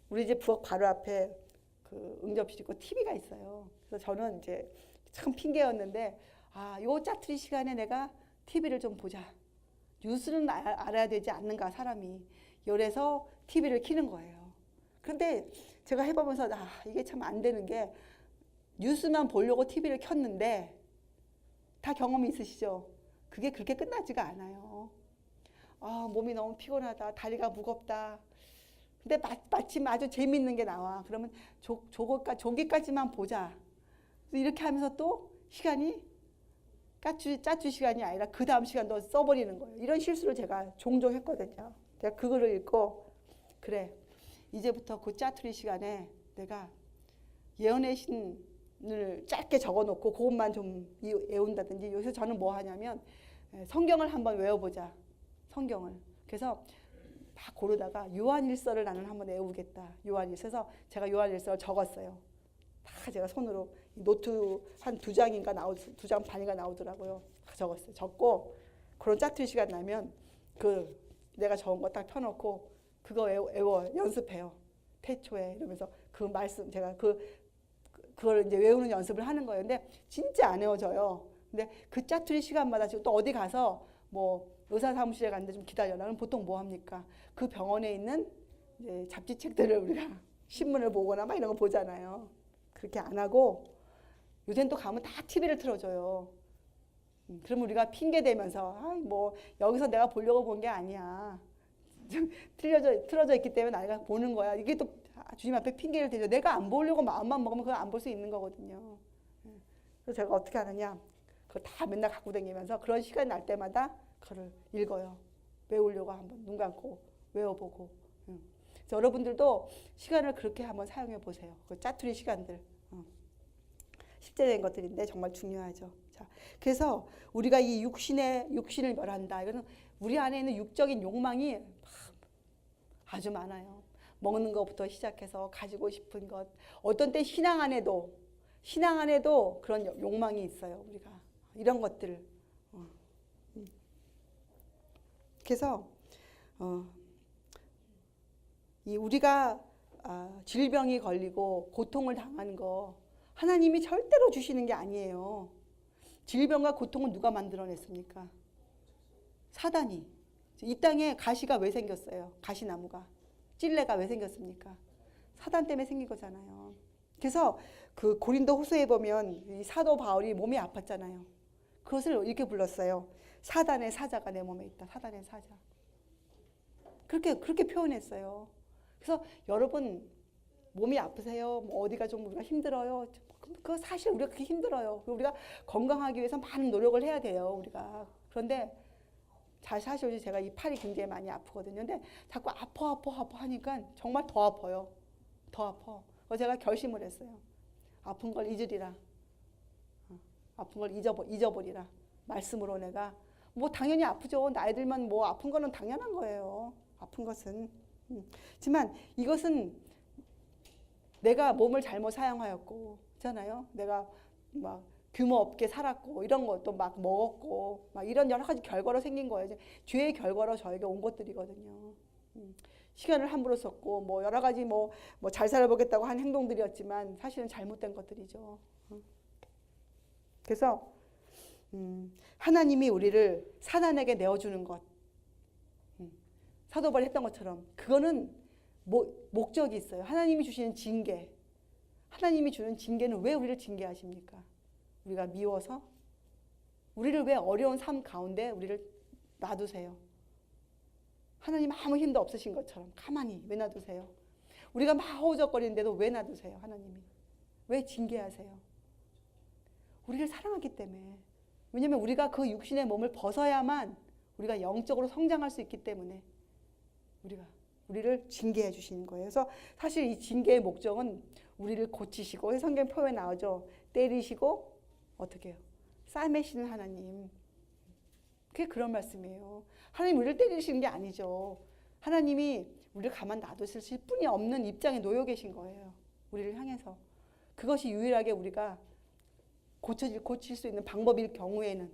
우리 집 부엌 바로 앞에 그 응접실 있고 TV가 있어요. 그래서 저는 이제 참 핑계였는데 요 짜투리 시간에 내가 TV를 좀 보자. 뉴스는 알아야 되지 않는가 사람이. 이래서 TV를 켜는 거예요. 그런데 제가 해보면서 이게 참 안 되는 게 뉴스만 보려고 TV를 켰는데 다 경험이 있으시죠? 그게 그렇게 끝나지가 않아요. 몸이 너무 피곤하다. 다리가 무겁다. 근데 마침 아주 재밌는 게 나와. 그러면 조기까지만 보자. 이렇게 하면서 또 시간이 짜투 시간이 아니라 그 다음 시간도 써버리는 거예요. 이런 실수를 제가 종종 했거든요. 제가 그거를 읽고 그래. 이제부터 그 짜투리 시간에 내가 예언의 신을 짧게 적어놓고 그것만 좀 외운다든지. 여기서 저는 뭐 하냐면 성경을 한번 외워보자. 성경을. 그래서 다 고르다가 요한일서를 나는 한번 외우겠다. 요한일서에서 제가 요한일서를 적었어요. 다 제가 손으로 노트 한 2장인가 2장 반인가 나오더라고요. 다 적었어요. 적고 그런 짜투리 시간 나면 그 내가 적은 거 딱 펴놓고 그거 외워 연습해요. 태초에 이러면서 그 말씀 제가 그걸 이제 외우는 연습을 하는 거예요. 근데 진짜 안 외워져요. 근데 그 짜투리 시간마다 지금 또 어디 가서 뭐 의사 사무실에 갔는데 좀 기다려라. 그럼 보통 뭐 합니까? 그 병원에 있는 이제 잡지책들을 우리가 신문을 보거나 막 이런 거 보잖아요. 그렇게 안 하고 요새는 또 가면 다 TV를 틀어줘요. 그러면 우리가 핑계 대면서 뭐 여기서 내가 보려고 본 게 아니야. 틀어져 있기 때문에 내가 보는 거야. 이게 또 주님 앞에 핑계를 대죠. 내가 안 보려고 마음만 먹으면 그거 안 볼 수 있는 거거든요. 그래서 제가 어떻게 하느냐. 그걸 다 맨날 갖고 다니면서 그런 시간이 날 때마다 그걸 읽어요. 외우려고 한번 눈 감고 외워보고. 그래서 여러분들도 시간을 그렇게 한번 사용해 보세요. 그 짜투리 시간들. 실제된 것들인데 정말 중요하죠. 자, 그래서 우리가 이 육신을 멸한다. 이거는 우리 안에 있는 육적인 욕망이 아주 많아요. 먹는 것부터 시작해서 가지고 싶은 것. 어떤 때 신앙 안에도 그런 욕망이 있어요. 우리가 이런 것들을. 그래서 이 우리가 질병이 걸리고 고통을 당하는 거 하나님이 절대로 주시는 게 아니에요. 질병과 고통은 누가 만들어냈습니까? 사단이. 이 땅에 가시가 왜 생겼어요? 가시나무가. 찔레가 왜 생겼습니까? 사단 때문에 생긴 거잖아요. 그래서 그 고린도 후서에 보면 이 사도 바울이 몸이 아팠잖아요. 그것을 이렇게 불렀어요. 사단의 사자가 내 몸에 있다. 사단의 사자. 그렇게 표현했어요. 그래서 여러분 몸이 아프세요? 뭐 어디가 좀 우리가 힘들어요? 그 사실 우리가 그렇게 힘들어요. 우리가 건강하기 위해서 많은 노력을 해야 돼요. 우리가. 그런데 사실 제가 이 팔이 굉장히 많이 아프거든요. 근데 자꾸 아파 하니까 정말 더 아파요. 더 아파. 그래서 제가 결심을 했어요. 아픈 걸 잊으리라. 아픈 걸 잊어버리라. 말씀으로 내가 뭐 당연히 아프죠. 나이 들면 뭐 아픈 거는 당연한 거예요. 아픈 것은. 하지만 이것은 내가 몸을 잘못 사용하였고, 있잖아요. 내가 막 규모 없게 살았고, 이런 것도 막 먹었고, 막 이런 여러 가지 결과로 생긴 거예요. 죄의 결과로 저에게 온 것들이거든요. 시간을 함부로 썼고, 뭐 여러 가지 뭐 잘 살아보겠다고 한 행동들이었지만 사실은 잘못된 것들이죠. 그래서 하나님이 우리를 사단에게 내어주는 것, 사도 바울이 했던 것처럼 그거는 목적이 있어요. 하나님이 주시는 징계. 하나님이 주는 징계는 왜 우리를 징계하십니까? 우리가 미워서? 우리를 왜 어려운 삶 가운데 우리를 놔두세요? 하나님 아무 힘도 없으신 것처럼 가만히 왜 놔두세요? 우리가 막 허우적거리는데도 왜 놔두세요? 하나님이. 왜 징계하세요? 우리를 사랑하기 때문에. 왜냐하면 우리가 그 육신의 몸을 벗어야만 우리가 영적으로 성장할 수 있기 때문에 우리를 징계해 주시는 거예요. 그래서 사실 이 징계의 목적은 우리를 고치시고, 성경 표현에 나오죠. 때리시고 어떻게 해요? 싸매시는 하나님. 그게 그런 말씀이에요. 하나님 우리를 때리시는 게 아니죠. 하나님이 우리를 가만 놔두실 뿐이 없는 입장에 놓여 계신 거예요. 우리를 향해서. 그것이 유일하게 우리가 고칠 수 있는 방법일 경우에는.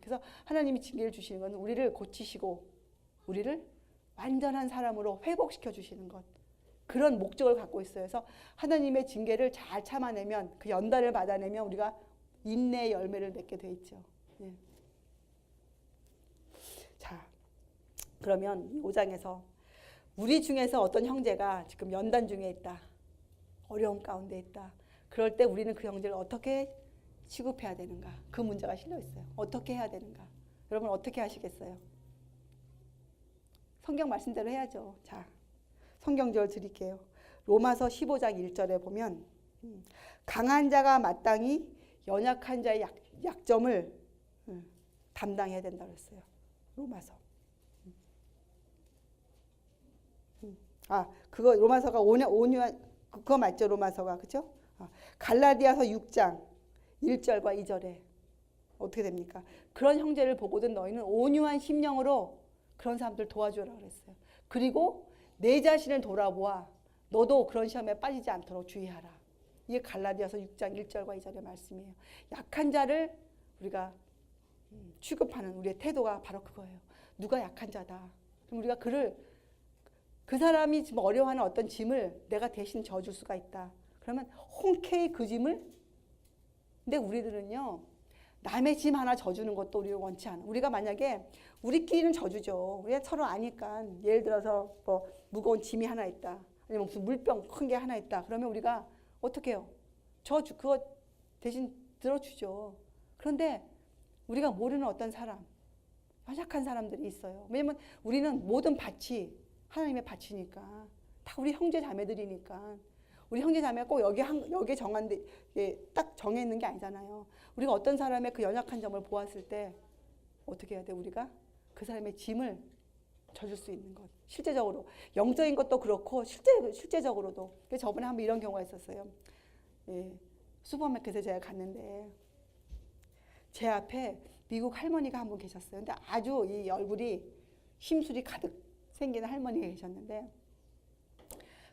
그래서 하나님이 징계를 주시는 건 우리를 고치시고 우리를 완전한 사람으로 회복시켜 주시는 것. 그런 목적을 갖고 있어요. 그래서 하나님의 징계를 잘 참아내면, 그 연단을 받아내면 우리가 인내의 열매를 맺게 돼 있죠. 예. 자, 그러면 이 5장에서 우리 중에서 어떤 형제가 지금 연단 중에 있다. 어려움 가운데 있다. 그럴 때 우리는 그 형제를 어떻게 취급해야 되는가? 그 문제가 실려 있어요. 어떻게 해야 되는가? 여러분 어떻게 하시겠어요? 성경 말씀대로 해야죠. 자, 성경절 드릴게요. 로마서 15장 1절에 보면 강한 자가 마땅히 연약한 자의 약점을 담당해야 된다고 했어요. 로마서. 그거 로마서가 온유한 그거 맞죠? 로마서가. 그죠? 갈라디아서 6장 1절과 2절에 어떻게 됩니까? 그런 형제를 보거든 너희는 온유한 심령으로 그런 사람들 도와주라 그랬어요. 그리고 내 자신을 돌아보아 너도 그런 시험에 빠지지 않도록 주의하라. 이게 갈라디아서 6장 1절과 2절의 말씀이에요. 약한 자를 우리가 취급하는 우리의 태도가 바로 그거예요. 누가 약한 자다. 그럼 우리가 그 사람이 지금 어려워하는 어떤 짐을 내가 대신 져줄 수가 있다. 그러면 흔쾌히 그 짐을. 근데 우리들은요, 남의 짐 하나 져주는 것도 우리가 원치 않아. 우리가 만약에 우리끼리는 져주죠. 우리가 서로 아니까. 예를 들어서 뭐 무거운 짐이 하나 있다. 아니면 무슨 물병 큰 게 하나 있다. 그러면 우리가 어떻게 해요? 그거 대신 들어주죠. 그런데 우리가 모르는 어떤 사람, 연약한 사람들이 있어요. 왜냐면 우리는 모든 밭이 하나님의 밭이니까. 다 우리 형제 자매들이니까. 우리 형제 자매가 꼭 여기에 딱 정해 있는 게 아니잖아요. 우리가 어떤 사람의 그 연약한 점을 보았을 때 어떻게 해야 돼? 우리가 그 사람의 짐을 져줄 수 있는 것. 실제적으로. 영적인 것도 그렇고 실제적으로도. 그래서 저번에 한번 이런 경우가 있었어요. 예, 슈퍼마켓에 제가 갔는데 제 앞에 미국 할머니가 한 분 계셨어요. 근데 아주 이 얼굴이 심술이 가득 생기는 할머니가 계셨는데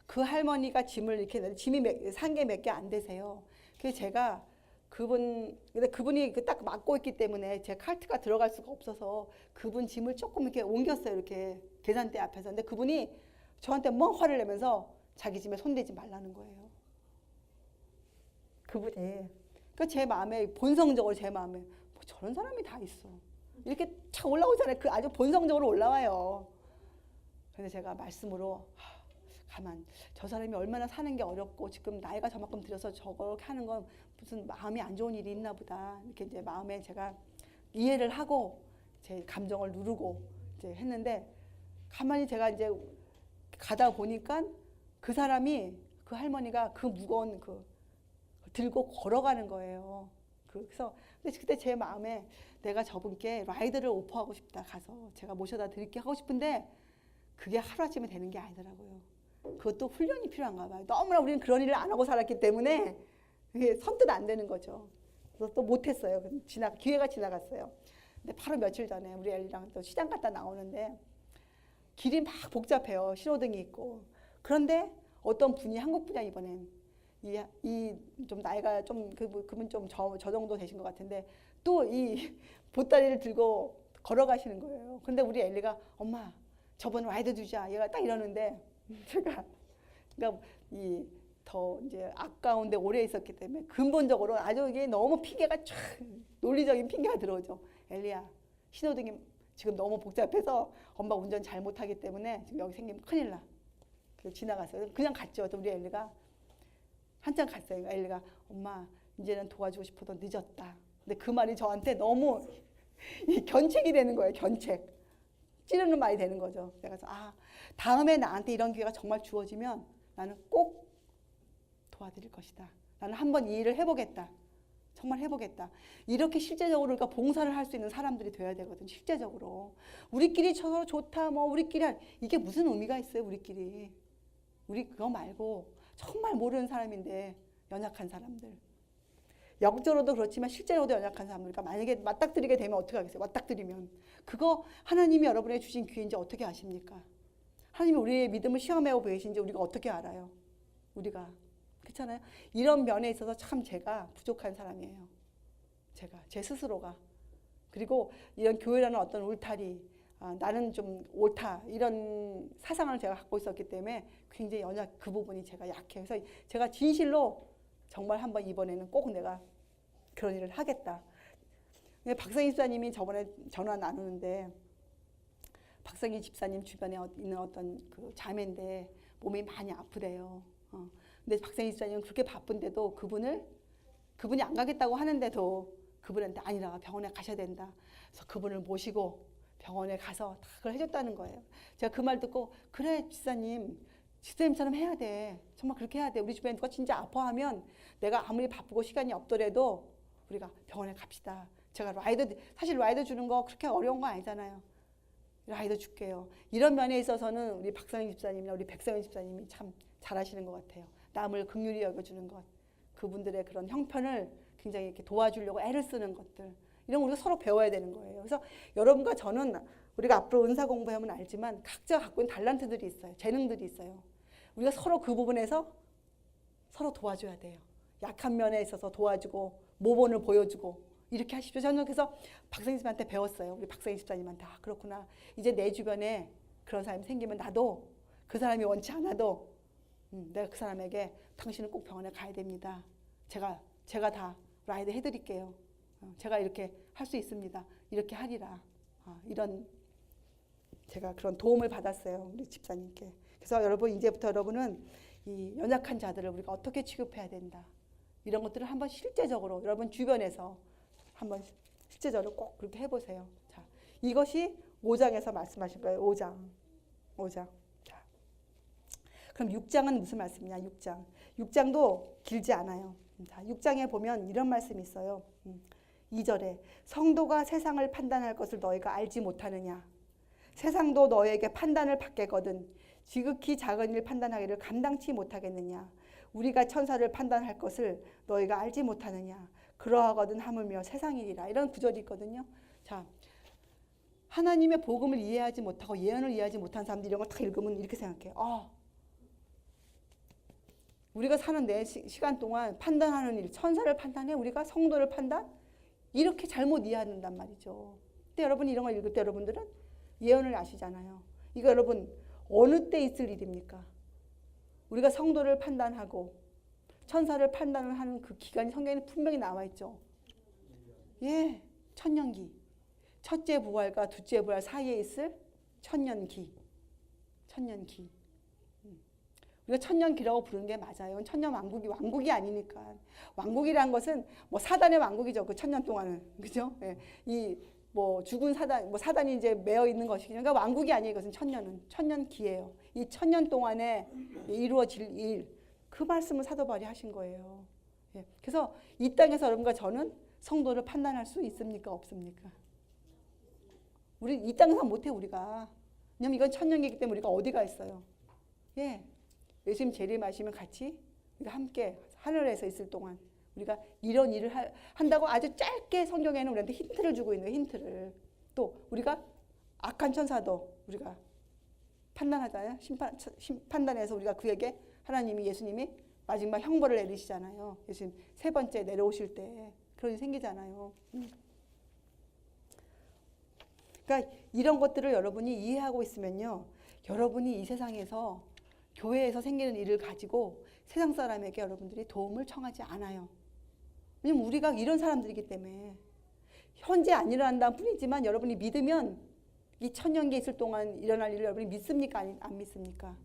그 할머니가 짐을 이렇게 짐이 산 게 몇 개 안 되세요. 그래서 제가 근데 그분이 딱 맡고 있기 때문에 제 카트가 들어갈 수가 없어서 그분 짐을 조금 이렇게 옮겼어요. 이렇게 계산대 앞에서. 근데 그분이 저한테 뭐 화를 내면서 자기 짐에 손대지 말라는 거예요. 그분이. 그 제 마음에 본성적으로 제 마음에 뭐 저런 사람이 다 있어. 이렇게 착 올라오잖아요. 그 아주 본성적으로 올라와요. 그래서 제가 말씀으로 가만 저 사람이 얼마나 사는 게 어렵고 지금 나이가 저만큼 들어서 저렇게 하는 건 무슨 마음이 안 좋은 일이 있나 보다. 이렇게 이제 마음에 제가 이해를 하고 제 감정을 누르고 이제 했는데 가만히 제가 이제 가다 보니까 그 사람이 그 할머니가 그 무거운 들고 걸어가는 거예요. 그래서 근데 그때 제 마음에 내가 저분께 라이드를 오퍼하고 싶다. 가서 제가 모셔다 드릴게 하고 싶은데 그게 하루아침에 되는 게 아니더라고요. 그것도 훈련이 필요한가 봐요. 너무나 우리는 그런 일을 안 하고 살았기 때문에 그게 선뜻 안 되는 거죠. 그래서 또 못했어요. 기회가 지나갔어요. 근데 바로 며칠 전에 우리 엘리랑 또 시장 갔다 나오는데 길이 막 복잡해요. 신호등이 있고. 그런데 어떤 분이 한국 분이야 이번엔. 이 좀 나이가 좀 그분 좀 저 정도 되신 것 같은데 또 이 보따리를 들고 걸어가시는 거예요. 근데 우리 엘리가 엄마 저번 라이드 주자. 얘가 딱 이러는데 제가 그러니까 더 이제 아까운데 오래 있었기 때문에 근본적으로 아주 이게 너무 핑계가 쫙 논리적인 핑계가 들어오죠. 엘리야 신호등이 지금 너무 복잡해서 엄마 운전 잘못하기 때문에 지금 여기 생기면 큰일 나. 그래서 지나갔어요. 그냥 갔죠. 우리 엘리가 한참 갔어요. 엘리가 엄마 이제는 도와주고 싶어도 늦었다. 근데 그 말이 저한테 너무 견책이 되는 거예요. 견책. 찌르는 말이 되는 거죠. 그래서 다음에 나한테 이런 기회가 정말 주어지면 나는 꼭 도와드릴 것이다. 나는 한번 이 일을 해보겠다. 정말 해보겠다. 이렇게 실제적으로 그러니까 봉사를 할 수 있는 사람들이 돼야 되거든. 실제적으로. 우리끼리 서로 좋다. 뭐 우리끼리 이게 무슨 의미가 있어요. 우리끼리. 우리 그거 말고 정말 모르는 사람인데 연약한 사람들. 영적으로도 그렇지만 실제로도 연약한 사람들. 그러니까 만약에 맞닥뜨리게 되면 어떻게 하겠어요? 맞닥뜨리면. 그거 하나님이 여러분에게 주신 기회인지 어떻게 아십니까? 하나님이 우리의 믿음을 시험해오고 계신지 우리가 어떻게 알아요? 우리가. 그렇잖아요? 이런 면에 있어서 참 제가 부족한 사람이에요. 제 스스로가. 그리고 이런 교회라는 어떤 울타리, 나는 좀 옳다 이런 사상을 제가 갖고 있었기 때문에 굉장히 그 부분이 제가 약해요. 그래서 제가 진실로 정말 한번 이번에는 꼭 내가 그런 일을 하겠다. 박성희 집사님이 저번에 전화 나누는데 박성희 집사님 주변에 있는 어떤 그 자매인데 몸이 많이 아프대요. 근데 박성희 집사님은 그렇게 바쁜데도 그분이 안 가겠다고 하는데도 그분한테 아니라 병원에 가셔야 된다. 그래서 그분을 모시고 병원에 가서 다 그걸 해줬다는 거예요. 제가 그 말 듣고 그래 집사님처럼 해야 돼. 정말 그렇게 해야 돼. 우리 주변에 누가 진짜 아파하면 내가 아무리 바쁘고 시간이 없더라도 우리가 병원에 갑시다. 제가 사실 라이드 주는 거 그렇게 어려운 거 아니잖아요. 라이드 줄게요. 이런 면에 있어서는 우리 박성희 집사님이나 우리 백성희 집사님이 참 잘하시는 것 같아요. 남을 긍휼히 여겨주는 것. 그분들의 그런 형편을 굉장히 이렇게 도와주려고 애를 쓰는 것들. 이런 거 우리가 서로 배워야 되는 거예요. 그래서 여러분과 저는 우리가 앞으로 은사 공부하면 알지만 각자 갖고 있는 달란트들이 있어요. 재능들이 있어요. 우리가 서로 그 부분에서 서로 도와줘야 돼요. 약한 면에 있어서 도와주고 모본을 보여주고 이렇게 하십시오. 저는 그래서 박성희 집사님한테 배웠어요. 우리 박성희 집사님한테 그렇구나. 이제 내 주변에 그런 사람이 생기면 나도 그 사람이 원치 않아도 내가 그 사람에게 당신은 꼭 병원에 가야 됩니다. 제가 다 라이드 해드릴게요. 제가 이렇게 할 수 있습니다. 이렇게 하리라. 이런 제가 그런 도움을 받았어요. 우리 집사님께. 그래서 여러분 이제부터 여러분은 이 연약한 자들을 우리가 어떻게 취급해야 된다. 이런 것들을 한번 실제적으로 여러분 주변에서 한번 실제적으로 꼭 그렇게 해보세요. 자, 이것이 5장에서 말씀하신 거예요. 5장. 자, 그럼 6장은 무슨 말씀이냐? 6장도 길지 않아요. 자, 6장에 보면 이런 말씀이 있어요. 2절에 성도가 세상을 판단할 것을 너희가 알지 못하느냐? 세상도 너에게 판단을 받겠거든 지극히 작은 일 판단하기를 감당치 못하겠느냐. 우리가 천사를 판단할 것을 너희가 알지 못하느냐. 그러하거든 하물며 세상이리라. 이런 구절이 있거든요. 자, 하나님의 복음을 이해하지 못하고 예언을 이해하지 못한 사람들이 이런 걸 다 읽으면 이렇게 생각해. 우리가 사는 내 시간 동안 판단하는 일, 천사를 판단해? 우리가 성도를 판단? 이렇게 잘못 이해한단 말이죠. 근데 여러분 이런 걸 읽을 때 여러분들은 예언을 아시잖아요. 이거 여러분 어느 때 있을 일입니까? 우리가 성도를 판단하고 천사를 판단을 하는 그 기간이 성경에는 분명히 나와 있죠. 예, 천년기. 첫째 부활과 둘째 부활 사이에 있을 천년기. 천년기. 우리가 천년기라고 부르는 게 맞아요. 천년 왕국이 아니니까. 왕국이란 것은 뭐 사단의 왕국이죠. 그 천년 동안은. 그죠? 예. 이 뭐 죽은 사단, 뭐 사단이 이제 매여 있는 것이죠. 그러니까 왕국이 아니에요. 이것은 천년은. 천년기예요. 이 천년 동안에 이루어질 일. 그 말씀을 사도 바울이 하신 거예요. 예. 그래서 이 땅에서 여러분과 저는 성도를 판단할 수 있습니까? 없습니까? 우리 이 땅에서 못해 우리가. 왜냐면 이건 천년기이기 때문에 우리가 어디가 있어요. 예. 예수님 재림하시면 같이 우리가 함께 하늘에서 있을 동안 우리가 이런 일을 한다고 아주 짧게 성경에는 우리한테 힌트를 주고 있는 거예요. 힌트를. 또 우리가 악한 천사도 우리가 판단하잖아요. 판단해서 우리가 그에게 하나님이 예수님이 마지막 형벌을 내리시잖아요. 예수님 세 번째 내려오실 때 그런 일이 생기잖아요. 그러니까 이런 것들을 여러분이 이해하고 있으면요. 여러분이 이 세상에서 교회에서 생기는 일을 가지고 세상 사람에게 여러분들이 도움을 청하지 않아요. 왜냐면 우리가 이런 사람들이기 때문에 현재 안 일어난다는 뿐이지만 여러분이 믿으면 이 천년기에 있을 동안 일어날 일을 여러분이 믿습니까? 안 믿습니까?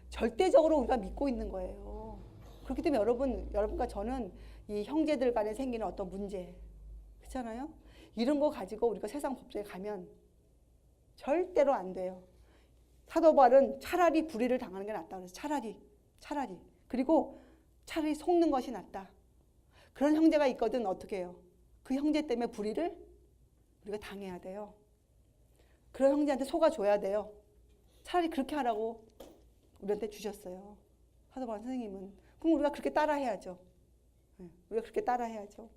절대적으로 우리가 믿고 있는 거예요. 그렇기 때문에 여러분과 저는 이 형제들 간에 생기는 어떤 문제, 그렇잖아요? 이런 거 가지고 우리가 세상 법정에 가면 절대로 안 돼요. 사도 바울은 차라리 불의를 당하는 게 낫다 그래서 차라리 그리고 차라리 속는 것이 낫다. 그런 형제가 있거든 어떻게 해요? 그 형제 때문에 불의를 우리가 당해야 돼요. 그런 형제한테 속아줘야 돼요. 차라리 그렇게 하라고 우리한테 주셨어요. 사도 바울 선생님은. 그럼 우리가 그렇게 따라해야죠. 우리가 그렇게 따라해야죠.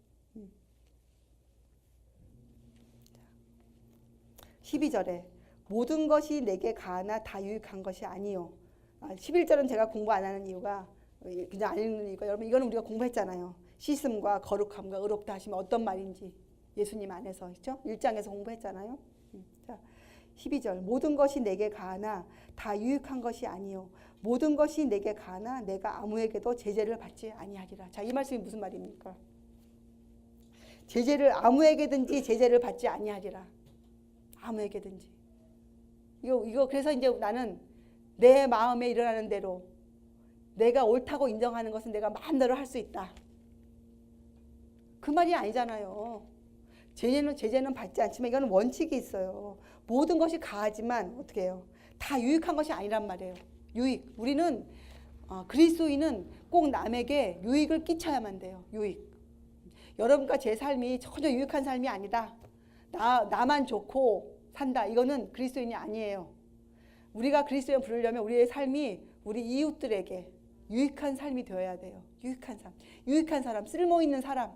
12절에 모든 것이 내게 가하나 다 유익한 것이 아니요. 11절은 제가 공부 안 하는 이유가 그냥 안 읽는 이유가 여러분 이거는 우리가 공부했잖아요. 씻음과 거룩함과 의롭다 하시면 어떤 말인지 예수님 안에서 있죠? 1장에서 공부했잖아요. 자, 12절 모든 것이 내게 가하나 다 유익한 것이 아니요. 모든 것이 내게 가하나 내가 아무에게도 제재를 받지 아니하리라. 자, 이 말씀이 무슨 말입니까? 제재를 아무에게든지 제재를 받지 아니하리라. 아무에게든지. 이거 그래서 이제 나는 내 마음에 일어나는 대로 내가 옳다고 인정하는 것은 내가 마음대로 할 수 있다. 그 말이 아니잖아요. 제재는 받지 않지만 이거는 원칙이 있어요. 모든 것이 가하지만 어떻게 해요? 다 유익한 것이 아니란 말이에요. 유익. 우리는 그리스도인은 꼭 남에게 유익을 끼쳐야만 돼요. 유익. 여러분과 제 삶이 전혀 유익한 삶이 아니다. 나만 좋고 산다. 이거는 그리스도인이 아니에요. 우리가 그리스도인 부르려면 우리의 삶이 우리 이웃들에게 유익한 삶이 되어야 돼요. 유익한 사람, 쓸모있는 사람.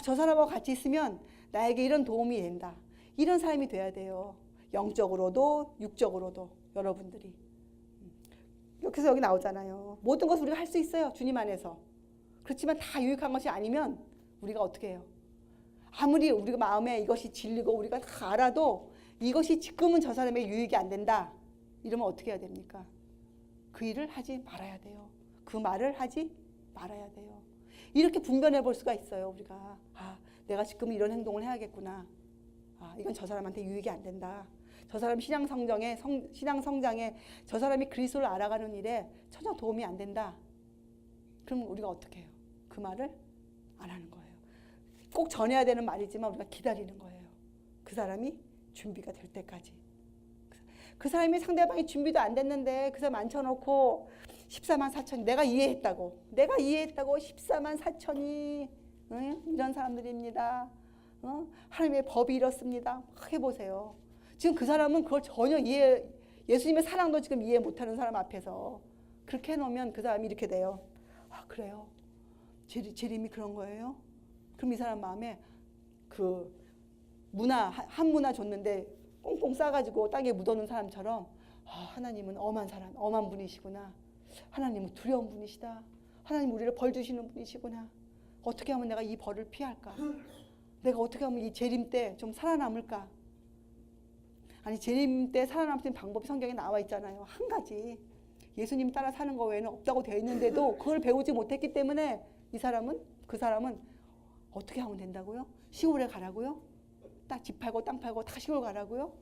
저 사람하고 같이 있으면 나에게 이런 도움이 된다. 이런 사람이 돼야 돼요. 영적으로도 육적으로도 여러분들이. 그래서 여기 나오잖아요. 모든 것을 우리가 할 수 있어요. 주님 안에서. 그렇지만 다 유익한 것이 아니면 우리가 어떻게 해요? 아무리 우리가 마음에 이것이 진리고 우리가 다 알아도 이것이 지금은 저 사람의 유익이 안 된다. 이러면 어떻게 해야 됩니까? 그 일을 하지 말아야 돼요. 그 말을 하지 말아야 돼요. 이렇게 분별해 볼 수가 있어요. 우리가 내가 지금 이런 행동을 해야겠구나. 이건 저 사람한테 유익이 안 된다. 저 사람 신앙 성장에 저 사람이 그리스도를 알아가는 일에 전혀 도움이 안 된다. 그럼 우리가 어떻게 해요? 그 말을 안 하는 거예요. 꼭 전해야 되는 말이지만 우리가 기다리는 거예요. 그 사람이 준비가 될 때까지. 그 사람이 상대방이 준비도 안 됐는데 그 사람 앉혀놓고 14만 4천이 내가 이해했다고 14만 4천이 이런 사람들입니다. 하나님의 법이 이렇습니다. 막 해보세요. 지금 그 사람은 그걸 전혀 예수님의 사랑도 지금 이해 못하는 사람 앞에서 그렇게 해놓으면 그 사람이 이렇게 돼요. 아, 그래요? 재림이 그런 거예요? 그럼 이 사람 마음에 그 한 문화 줬는데 꽁꽁 싸가지고 땅에 묻어놓은 사람처럼 하나님은 엄한 분이시구나. 하나님은 두려운 분이시다. 하나님 우리를 벌 주시는 분이시구나. 어떻게 하면 내가 이 벌을 피할까? 내가 어떻게 하면 이 재림 때 좀 살아남을까? 아니, 재림 때 살아남을 수 있는 방법이 성경에 나와 있잖아요. 한 가지. 예수님 따라 사는 거 외에는 없다고 되어 있는데도 그걸 배우지 못했기 때문에 그 사람은 어떻게 하면 된다고요? 시골에 가라고요? 딱 집 팔고 땅 팔고 다 시골 가라고요?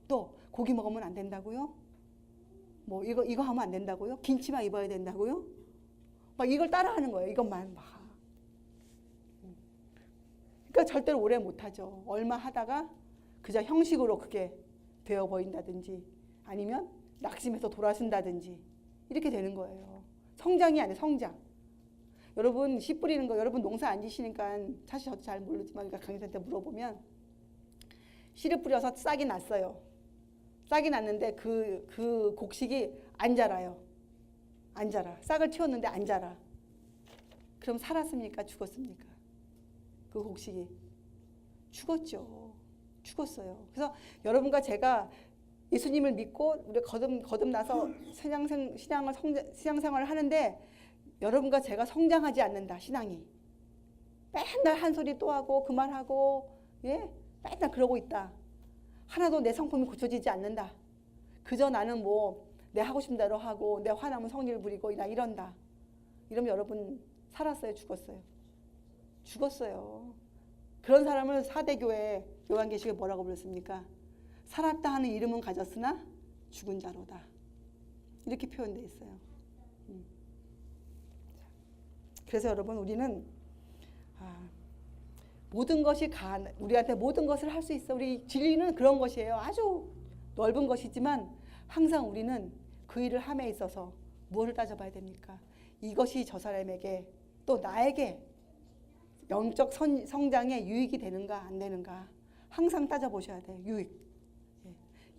또 고기 먹으면 안 된다고요? 뭐 이거 하면 안 된다고요? 긴 치마 입어야 된다고요? 막 이걸 따라하는 거예요. 이것만 막. 그러니까 절대로 오래 못하죠. 얼마 하다가 그저 형식으로 그게 되어 보인다든지 아니면 낙심해서 돌아선다든지 이렇게 되는 거예요. 성장이 아니에요. 성장. 여러분 씨 뿌리는 거 여러분 농사 안 지시니까 사실 저도 잘 모르지만 강의사한테 물어보면 씨를 뿌려서 싹이 났어요. 싹이 났는데 그 곡식이 안 자라요. 안 자라. 싹을 틔웠는데 안 자라. 그럼 살았습니까? 죽었습니까? 그 곡식이 죽었죠. 죽었어요. 그래서 여러분과 제가 예수님을 믿고 우리 거듭나서 신앙생활을 하는데 여러분과 제가 성장하지 않는다. 신앙이 맨날 한 소리 또 하고 그 말하고 예? 맨날 그러고 있다. 하나도 내 성품이 고쳐지지 않는다. 그저 나는 뭐 내 하고 싶은 대로 하고 내 화나면 성질 부리고 나 이런다. 이러면 여러분 살았어요? 죽었어요? 죽었어요. 그런 사람을 사대교회 요한계시록에 뭐라고 불렀습니까? 살았다 하는 이름은 가졌으나 죽은 자로다. 이렇게 표현되어 있어요. 그래서 여러분 우리는 모든 것이 우리한테 모든 것을 할 수 있어. 우리 진리는 그런 것이에요. 아주 넓은 것이지만 항상 우리는 그 일을 함에 있어서 무엇을 따져봐야 됩니까? 이것이 저 사람에게 또 나에게 영적 성장에 유익이 되는가 안 되는가 항상 따져보셔야 돼요.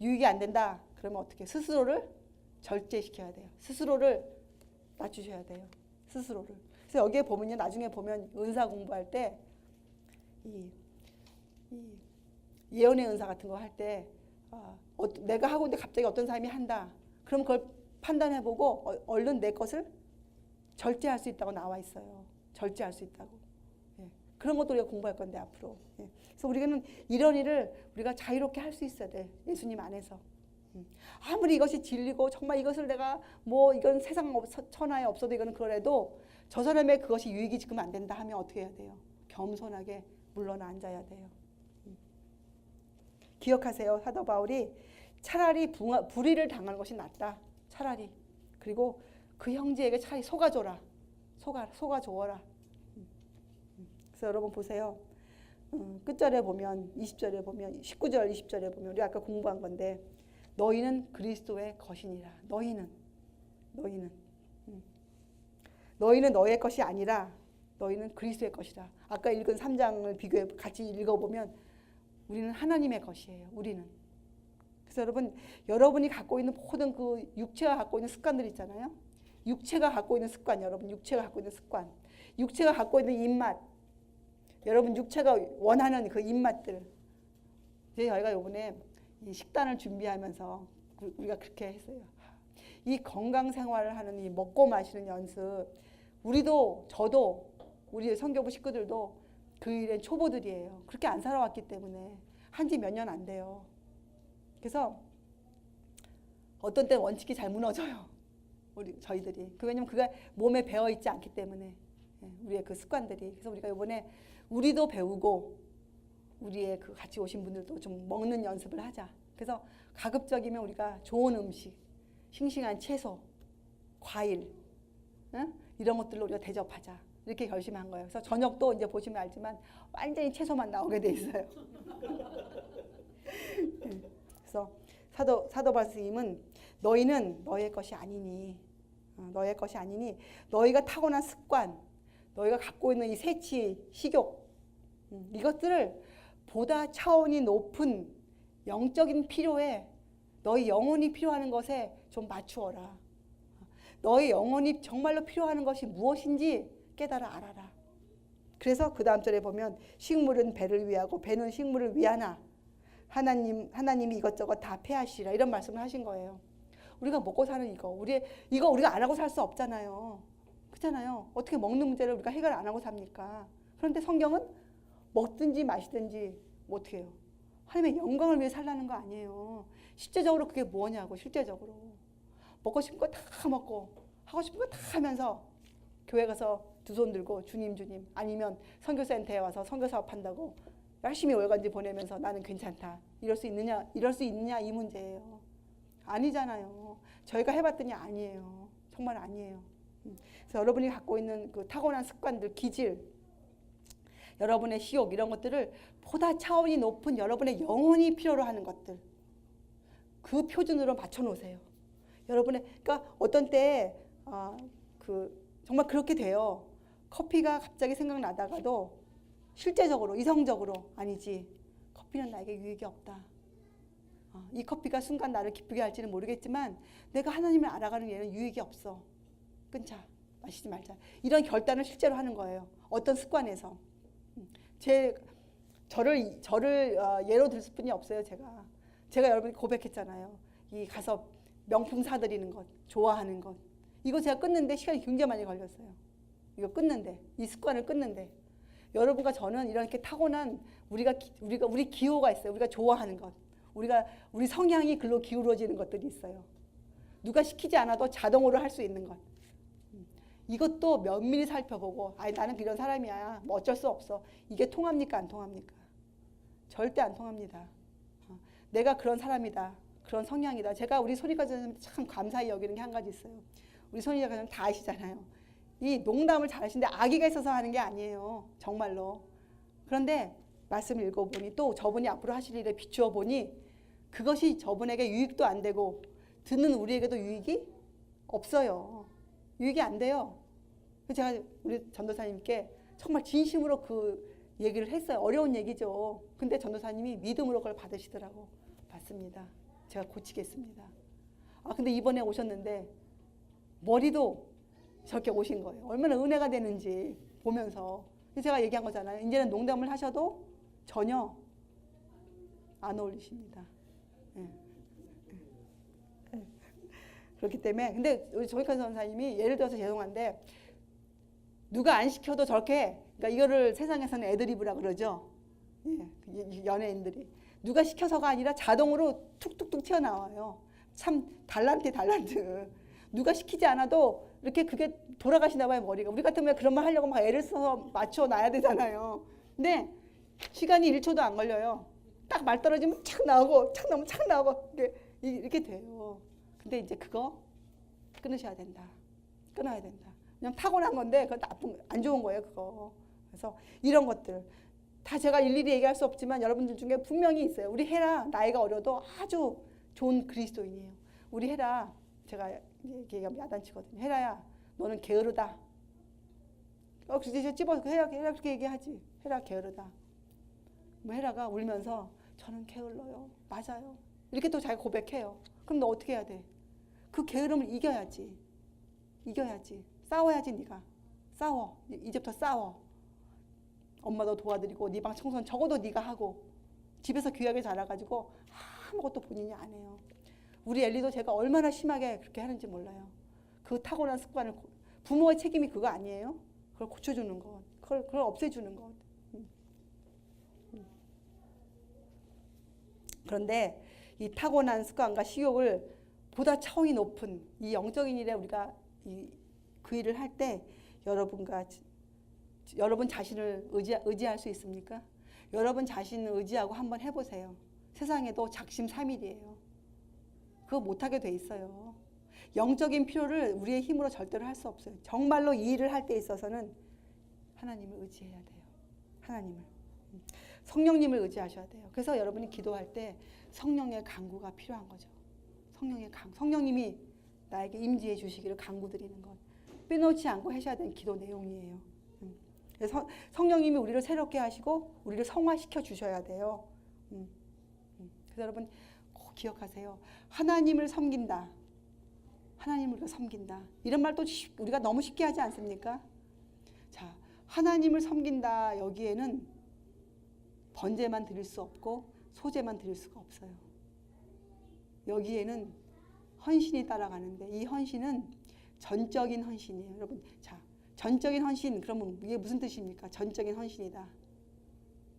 유익이 안 된다. 그러면 어떻게? 스스로를 절제시켜야 돼요. 스스로를 낮추셔야 돼요. 스스로를. 그래서 여기에 보면요. 나중에 보면 은사 공부할 때 이 예언의 은사 같은 거 할 때 내가 하고 있는데 갑자기 어떤 사람이 한다. 그럼 그걸 판단해보고 얼른 내 것을 절제할 수 있다고 나와 있어요. 절제할 수 있다고. 예. 그런 것도 우리가 공부할 건데 앞으로. 예. 그래서 우리는 이런 일을 우리가 자유롭게 할 수 있어야 돼. 예수님 안에서. 아무리 이것이 진리고 정말 이것을 내가 뭐 이건 세상 천하에 없어도 이거는 그래도 저 사람의 그것이 유익이 지금 안 된다 하면 어떻게 해야 돼요? 겸손하게 물러나 앉아야 돼요. 기억하세요. 사도 바울이 차라리 불의를 당하는 것이 낫다. 차라리. 그리고 그 형제에게 차라리 속아줘라. 속아줘라. 그래서 여러분 보세요. 끝절에 보면 20절에 보면 19절 20절에 보면 우리 아까 공부한 건데 너희는 그리스도의 것이니라. 너희는 너의 것이 아니라 너희는 그리스도의 것이라. 아까 읽은 3장을 비교해 같이 읽어보면 우리는 하나님의 것이에요. 우리는. 그래서 여러분이 갖고 있는 모든 그 육체가 갖고 있는 습관들 있잖아요. 육체가 갖고 있는 습관, 여러분 육체가 갖고 있는 습관, 육체가 갖고 있는 입맛, 여러분 육체가 원하는 그 입맛들. 저희가 이번에 이 식단을 준비하면서 우리가 그렇게 했어요. 이 건강 생활을 하는 이 먹고 마시는 연습, 저도 우리 성교부 식구들도 그 일의 초보들이에요. 그렇게 안 살아왔기 때문에 한지 몇 년 안 돼요. 그래서 어떤 때 원칙이 잘 무너져요. 저희들이. 왜냐면 그가 몸에 배어 있지 않기 때문에 우리의 그 습관들이. 그래서 우리가 이번에 우리도 배우고 우리의 그 같이 오신 분들도 좀 먹는 연습을 하자. 그래서 가급적이면 우리가 좋은 음식, 싱싱한 채소, 과일, 이런 것들로 우리가 대접하자. 이렇게 결심한 거예요. 그래서 저녁도 이제 보시면 알지만 완전히 채소만 나오게 돼 있어요. 그래서 사도 바울 스님은 너희는 너의 것이 아니니 너희가 타고난 습관, 너희가 갖고 있는 이 세치, 식욕 이것들을 보다 차원이 높은 영적인 필요에 너희 영혼이 필요하는 것에 좀 맞추어라. 너희 영혼이 정말로 필요하는 것이 무엇인지 깨달아 알아라. 그래서 그 다음 절에 보면 식물은 배를 위하고 배는 식물을 위하나 하나님이 이것저것 다 폐하시라 이런 말씀을 하신 거예요. 우리가 먹고 사는 이거 우리가 안 하고 살 수 없잖아요. 그렇잖아요. 어떻게 먹는 문제를 우리가 해결 안 하고 삽니까? 그런데 성경은 먹든지 마시든지 뭐 어떻게 해요? 하나님의 영광을 위해 살라는 거 아니에요. 실제적으로 그게 뭐냐고. 실제적으로 먹고 싶은 거 다 먹고 하고 싶은 거 다 하면서 교회 가서 두 손 들고 주님 아니면 선교센터에 와서 선교 사업한다고 열심히 월간지 보내면서 나는 괜찮다 이럴 수 있느냐 이 문제예요. 아니잖아요. 저희가 해봤더니 아니에요. 정말 아니에요. 그래서 여러분이 갖고 있는 그 타고난 습관들, 기질, 여러분의 시욕 이런 것들을 보다 차원이 높은 여러분의 영혼이 필요로 하는 것들 그 표준으로 맞춰 놓으세요. 여러분의 그러니까 어떤 때 정말 그렇게 돼요. 커피가 갑자기 생각나다가도 실제적으로 이성적으로 아니지 커피는 나에게 유익이 없다. 이 커피가 순간 나를 기쁘게 할지는 모르겠지만 내가 하나님을 알아가는 얘는 유익이 없어. 끊자. 마시지 말자. 이런 결단을 실제로 하는 거예요. 어떤 습관에서. 저를 예로 들 뿐이 없어요. 제가 여러분이 고백했잖아요. 이 가서 명품 사들이는 것, 좋아하는 것. 이거 제가 끊는데 시간이 굉장히 많이 걸렸어요. 이거 끊는데, 이 습관을 끊는데. 여러분과 저는 이렇게 타고난 우리 기호가 있어요. 우리가 좋아하는 것. 우리 성향이 글로 기울어지는 것들이 있어요. 누가 시키지 않아도 자동으로 할 수 있는 것. 이것도 면밀히 살펴보고 나는 이런 사람이야. 뭐 어쩔 수 없어. 이게 통합니까? 안 통합니까? 절대 안 통합니다. 내가 그런 사람이다. 그런 성향이다. 제가 우리 소리가 참 감사히 여기는 게 한 가지 있어요. 우리 소리가 다 아시잖아요. 이 농담을 잘하시는데 악의가 있어서 하는 게 아니에요. 정말로. 그런데 말씀을 읽어보니 또 저분이 앞으로 하실 일에 비추어 보니 그것이 저분에게 유익도 안 되고 듣는 우리에게도 유익이 없어요. 유익이 안 돼요. 제가 우리 전도사님께 정말 진심으로 그 얘기를 했어요. 어려운 얘기죠. 근데 전도사님이 믿음으로 그걸 받으시더라고. 맞습니다. 제가 고치겠습니다. 근데 이번에 오셨는데 머리도 저렇게 오신 거예요. 얼마나 은혜가 되는지 보면서. 제가 얘기한 거잖아요. 이제는 농담을 하셔도 전혀 안 어울리십니다. 그렇기 때문에 근데 우리 조익환 선사님이 예를 들어서 죄송한데 누가 안 시켜도 저렇게 그러니까 이거를 세상에서는 애드리브라 그러죠. 연예인들이 누가 시켜서가 아니라 자동으로 툭툭툭 튀어나와요. 참 달란트. 누가 시키지 않아도 이렇게 그게 돌아가시나 봐요. 머리가. 우리 같으면 그런 말 하려고 막 애를 써서 맞춰놔야 되잖아요. 근데 시간이 1초도 안 걸려요. 딱 말 떨어지면 착 나오고 착 나오면 착 나오고 이렇게 돼요. 근데 이제 그거 끊으셔야 된다. 끊어야 된다. 그냥 타고난 건데 그건 안 좋은 거예요. 그거. 그래서 이런 것들 다 제가 일일이 얘기할 수 없지만 여러분들 중에 분명히 있어요. 우리 헤라 나이가 어려도 아주 좋은 그리스도인이에요. 우리 헤라 제가 얘기하면 야단치거든요. 헤라야 너는 게으르다. 그래서 찝어서 헤라 그렇게 얘기하지. 헤라 게으르다. 뭐 헤라가 울면서 저는 게을러요. 맞아요. 이렇게 또 자기가 고백해요. 그럼 너 어떻게 해야 돼? 그 게으름을 이겨야지. 싸워야지 네가. 싸워. 이제부터 싸워. 엄마도 도와드리고 네 방 청소는 적어도 네가 하고 집에서 귀하게 자라가지고 아무것도 본인이 안 해요. 우리 엘리도 제가 얼마나 심하게 그렇게 하는지 몰라요. 그 타고난 습관을 부모의 책임이 그거 아니에요? 그걸 고쳐주는 것. 그걸 없애주는 것. 그런데 이 타고난 습관과 식욕을 보다 차원이 높은 이 영적인 일에 우리가 그 일을 할 때 여러분 자신을 의지할 수 있습니까? 여러분 자신을 의지하고 한번 해보세요. 세상에도 작심삼일이에요. 그거 못하게 돼 있어요. 영적인 필요를 우리의 힘으로 절대로 할 수 없어요. 정말로 이 일을 할 때 있어서는 하나님을 의지해야 돼요. 하나님을. 성령님을 의지하셔야 돼요. 그래서 여러분이 기도할 때 성령의 강구가 필요한 거죠. 성령님이 나에게 임재해 주시기를 강구드리는 것. 빼놓지 않고 하셔야 되는 기도 내용이에요. 그래서 성령님이 우리를 새롭게 하시고 우리를 성화시켜 주셔야 돼요. 그래서 그래서 여러분 꼭 기억하세요. 하나님을 섬긴다. 하나님을 우리가 섬긴다. 이런 말도 우리가 너무 쉽게 하지 않습니까? 자, 하나님을 섬긴다. 여기에는 번제만 드릴 수 없고 소제만 드릴 수가 없어요. 여기에는 헌신이 따라가는데 이 헌신은 전적인 헌신이에요. 여러분, 자, 전적인 헌신, 그러면 이게 무슨 뜻입니까? 전적인 헌신이다.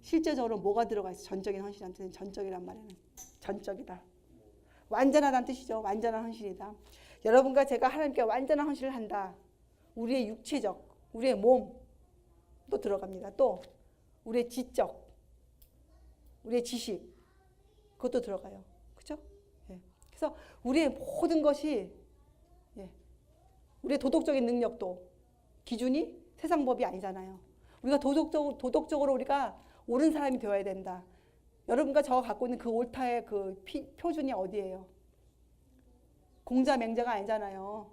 실제적으로 뭐가 들어가 있어? 전적인 헌신한테는 전적이란 말에는 전적이다. 완전하다는 뜻이죠. 완전한 헌신이다. 여러분과 제가 하나님께 완전한 헌신을 한다. 우리의 육체적, 우리의 몸도 들어갑니다. 또 우리의 지적, 우리의 지식, 그것도 들어가요. 그렇죠? 예. 그래서 우리의 모든 것이, 예, 우리의 도덕적인 능력도 기준이 세상 법이 아니잖아요. 우리가 도덕적으로 우리가 옳은 사람이 되어야 된다. 여러분과 저가 갖고 있는 그 옳다의 그 표준이 어디예요? 공자 맹자가 아니잖아요.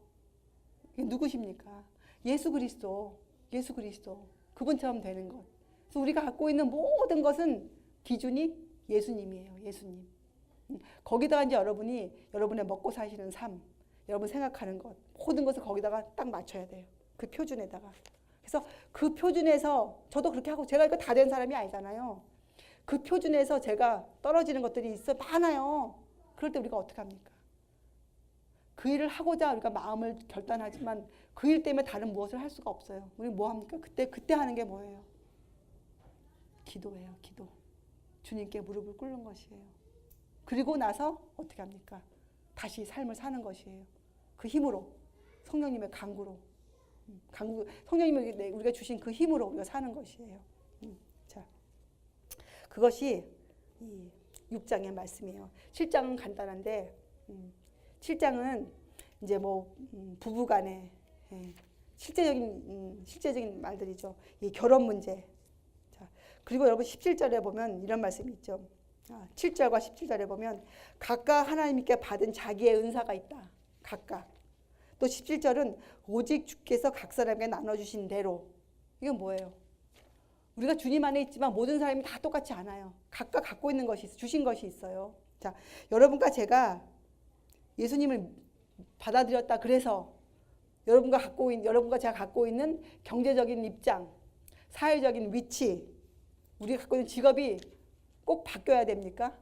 이게 누구십니까? 예수 그리스도. 예수 그리스도. 그분처럼 되는 것. 그래서 우리가 갖고 있는 모든 것은 기준이 예수님이에요. 예수님. 거기다가 이제 여러분이 여러분의 먹고 사시는 삶, 여러분 생각하는 것, 모든 것을 거기다가 딱 맞춰야 돼요. 그 표준에다가. 그래서 그 표준에서 저도 그렇게 하고 제가 이거 다 된 사람이 아니잖아요. 그 표준에서 제가 떨어지는 것들이 있어 많아요. 그럴 때 우리가 어떻게 합니까? 그 일을 하고자 우리가 마음을 결단하지만 그 일 때문에 다른 무엇을 할 수가 없어요. 우리 뭐 합니까? 그때 하는 게 뭐예요? 기도예요. 기도. 주님께 무릎을 꿇는 것이에요. 그리고 나서 어떻게 합니까? 다시 삶을 사는 것이에요. 그 힘으로, 성령님의 강구로, 성령님이 우리가 주신 그 힘으로 우리가 사는 것이에요. 자, 그것이 이 6장의 말씀이에요. 7장은 간단한데 7장은 이제 뭐 부부간에, 예, 실제적인 말들이죠. 이 결혼 문제. 자, 그리고 여러분 17절에 보면 이런 말씀이 있죠. 7절과 17절에 보면 각각 하나님께 받은 자기의 은사가 있다. 각각. 또 17절은 오직 주께서 각 사람에게 나눠주신 대로. 이건 뭐예요? 우리가 주님 안에 있지만 모든 사람이 다 똑같지 않아요. 각각 갖고 있는 것이 있어요. 주신 것이 있어요. 자, 여러분과 제가 예수님을 받아들였다. 그래서 여러분과 제가 갖고 있는 경제적인 입장, 사회적인 위치, 우리가 갖고 있는 직업이 꼭 바뀌어야 됩니까?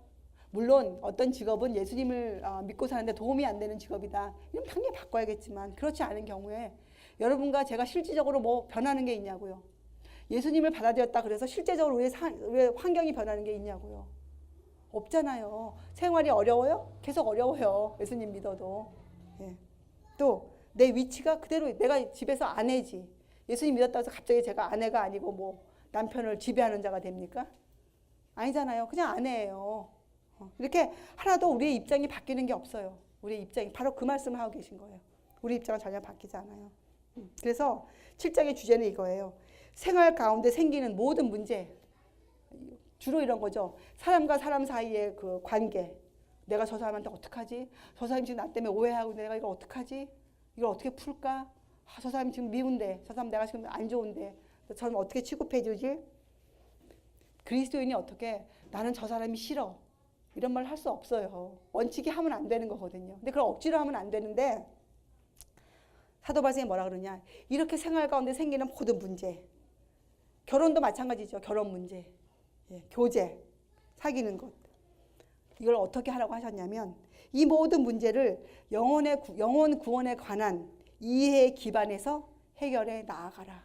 물론 어떤 직업은 예수님을 믿고 사는데 도움이 안 되는 직업이다. 이건 당연히 바꿔야겠지만 그렇지 않은 경우에 여러분과 제가 실질적으로 뭐 변하는 게 있냐고요. 예수님을 받아들였다 그래서 실제적으로 우리의 환경이 변하는 게 있냐고요. 없잖아요. 생활이 어려워요? 계속 어려워요. 예수님 믿어도. 예. 또 내 위치가 그대로 내가 집에서 아내지. 예수님 믿었다 해서 갑자기 제가 아내가 아니고 뭐 남편을 지배하는 자가 됩니까? 아니잖아요. 그냥 아내예요. 이렇게 하나도 우리의 입장이 바뀌는 게 없어요. 우리의 입장이 바로 그 말씀을 하고 계신 거예요. 우리 입장은 전혀 바뀌지 않아요. 그래서 7장의 주제는 이거예요. 생활 가운데 생기는 모든 문제. 주로 이런 거죠. 사람과 사람 사이의 그 관계. 내가 저 사람한테 어떡하지? 저 사람이 지금 나 때문에 오해하고 내가 이거 어떡하지? 이걸 어떻게 풀까? 저 사람이 지금 미운데, 저 사람 내가 지금 안 좋은데, 저 사람 어떻게 취급해주지? 그리스도인이 어떻게 나는 저 사람이 싫어. 이런 말 할 수 없어요. 원칙이 하면 안 되는 거거든요. 근데 그걸 억지로 하면 안 되는데 사도 바울이 뭐라 그러냐. 이렇게 생활 가운데 생기는 모든 문제. 결혼도 마찬가지죠. 결혼 문제. 예, 교제, 사귀는 것. 이걸 어떻게 하라고 하셨냐면 이 모든 문제를 영혼 구원에 관한 이해에 기반해서 해결해 나아가라.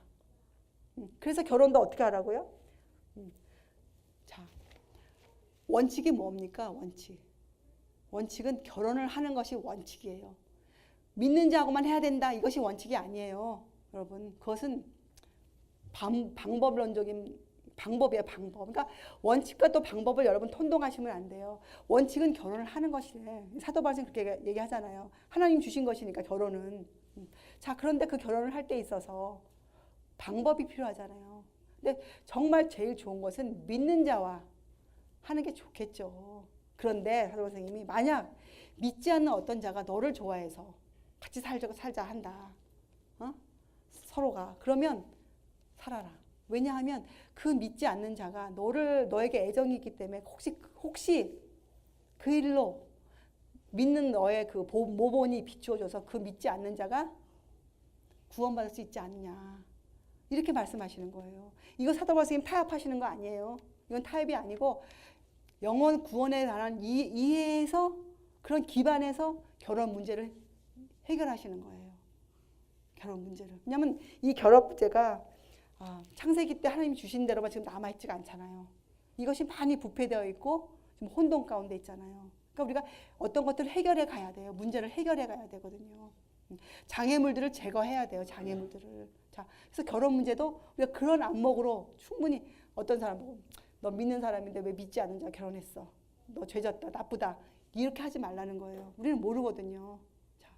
그래서 결혼도 어떻게 하라고요? 자, 원칙이 뭡니까? 원칙은 결혼을 하는 것이 원칙이에요. 믿는 자하고만 해야 된다. 이것이 원칙이 아니에요. 여러분, 그것은 방법론적인 방법이에요. 방법. 그러니까 원칙과 또 방법을 여러분 혼동하시면 안 돼요. 원칙은 결혼을 하는 것이래. 사도 바울은 그렇게 얘기하잖아요. 하나님 주신 것이니까 결혼은. 자, 그런데 그 결혼을 할 때 있어서 방법이 필요하잖아요. 근데 정말 제일 좋은 것은 믿는 자와 하는 게 좋겠죠. 그런데 사도 선생님이 만약 믿지 않는 어떤 자가 너를 좋아해서 같이 살자 한다. 서로가. 그러면 살아라. 왜냐하면 그 믿지 않는 자가 너에게 애정이 있기 때문에 혹시 그 일로 믿는 너의 그 모본이 비추어져서 그 믿지 않는 자가 구원받을 수 있지 않느냐. 이렇게 말씀하시는 거예요. 이거 사도 바울 선생님 타협하시는 거 아니에요. 이건 타협이 아니고 영원 구원에 관한 이해에서 그런 기반에서 결혼 문제를 해결하시는 거예요. 결혼 문제를. 왜냐하면 이 결혼 문제가 창세기 때 하나님이 주신 대로만 지금 남아있지가 않잖아요. 이것이 많이 부패되어 있고 지금 혼돈 가운데 있잖아요. 그러니까 우리가 어떤 것들을 해결해 가야 돼요. 문제를 해결해 가야 되거든요. 장애물들을 제거해야 돼요. 장애물들을. 자, 그래서 결혼 문제도 우리가 그런 안목으로 충분히 어떤 사람 보고 너 믿는 사람인데 왜 믿지 않는 자 결혼했어? 너 죄졌다, 나쁘다. 이렇게 하지 말라는 거예요. 우리는 모르거든요. 자,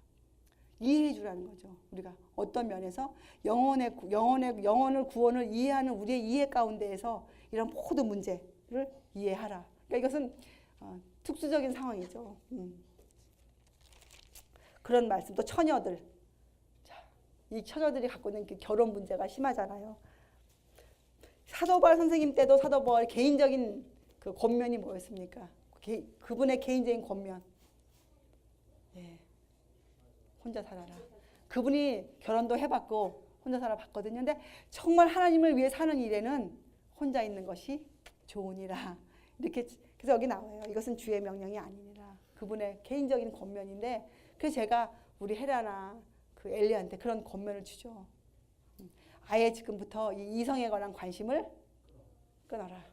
이해해 주라는 거죠. 우리가 어떤 면에서 영혼을 구원을 이해하는 우리의 이해 가운데에서 이런 모든 문제를 이해하라. 그러니까 이것은 특수적인 상황이죠. 그런 말씀. 또 처녀들. 자, 이 처녀들이 갖고 있는 그 결혼 문제가 심하잖아요. 사도 바울 선생님 때도 사도 바울 개인적인 그 권면이 뭐였습니까? 그분의 개인적인 권면. 예. 혼자 살아라. 그분이 결혼도 해봤고 혼자 살아봤거든요. 근데 정말 하나님을 위해 사는 일에는 혼자 있는 것이 좋으니라. 이렇게 그래서 여기 나와요. 이것은 주의 명령이 아니니라. 그분의 개인적인 권면인데 그래서 제가 우리 헤라나 그 엘리한테 그런 권면을 주죠. 아예 지금부터 이 이성에 관한 관심을 끊어라.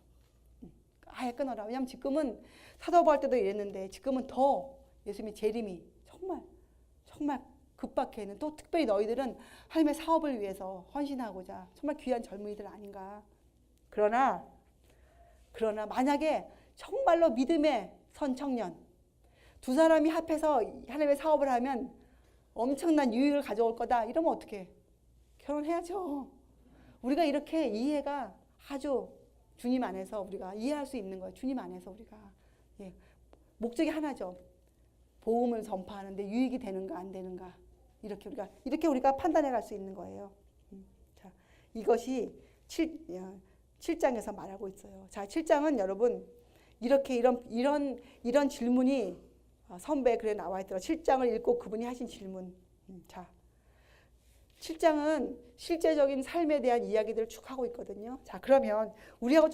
아예 끊어라. 왜냐하면 지금은 사도 바울 때도 이랬는데 지금은 더 예수님이 재림이 정말 급박해 있는 또 특별히 너희들은 하나님의 사업을 위해서 헌신하고자 정말 귀한 젊은이들 아닌가. 그러나 만약에 정말로 믿음의 선 청년 두 사람이 합해서 하나님의 사업을 하면 엄청난 유익을 가져올 거다. 이러면 어떻게? 결혼해야죠. 우리가 이렇게 이해가 아주 주님 안에서 우리가 이해할 수 있는 거예요. 주님 안에서 우리가. 예. 목적이 하나죠. 복음을 전파하는데 유익이 되는가 안 되는가. 이렇게 우리가 판단해 갈 수 있는 거예요. 자, 이것이 7장에서 말하고 있어요. 자, 7장은 여러분 이렇게 이런 질문이 선배 글에 나와 있더라. 7장을 읽고 그분이 하신 질문. 자, 7장은 실제적인 삶에 대한 이야기들을 쭉 하고 있거든요. 자, 그러면 우리하고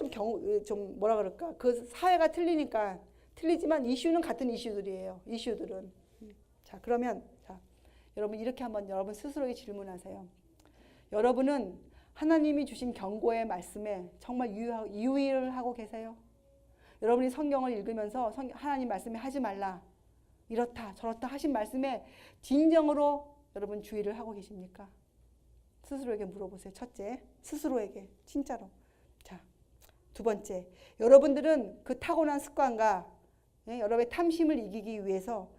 좀 뭐라 그럴까? 그 사회가 틀리지만 이슈는 같은 이슈들이에요. 이슈들은. 자, 그러면 여러분 이렇게 한번 여러분 스스로에게 질문하세요. 여러분은 하나님이 주신 경고의 말씀에 정말 유의를 하고 계세요? 여러분이 성경을 읽으면서 하나님 말씀에 하지 말라. 이렇다 저렇다 하신 말씀에 진정으로 여러분 주의를 하고 계십니까? 스스로에게 물어보세요. 첫째, 스스로에게 진짜로. 자, 두 번째, 여러분들은 그 타고난 습관과 여러분의 탐심을 이기기 위해서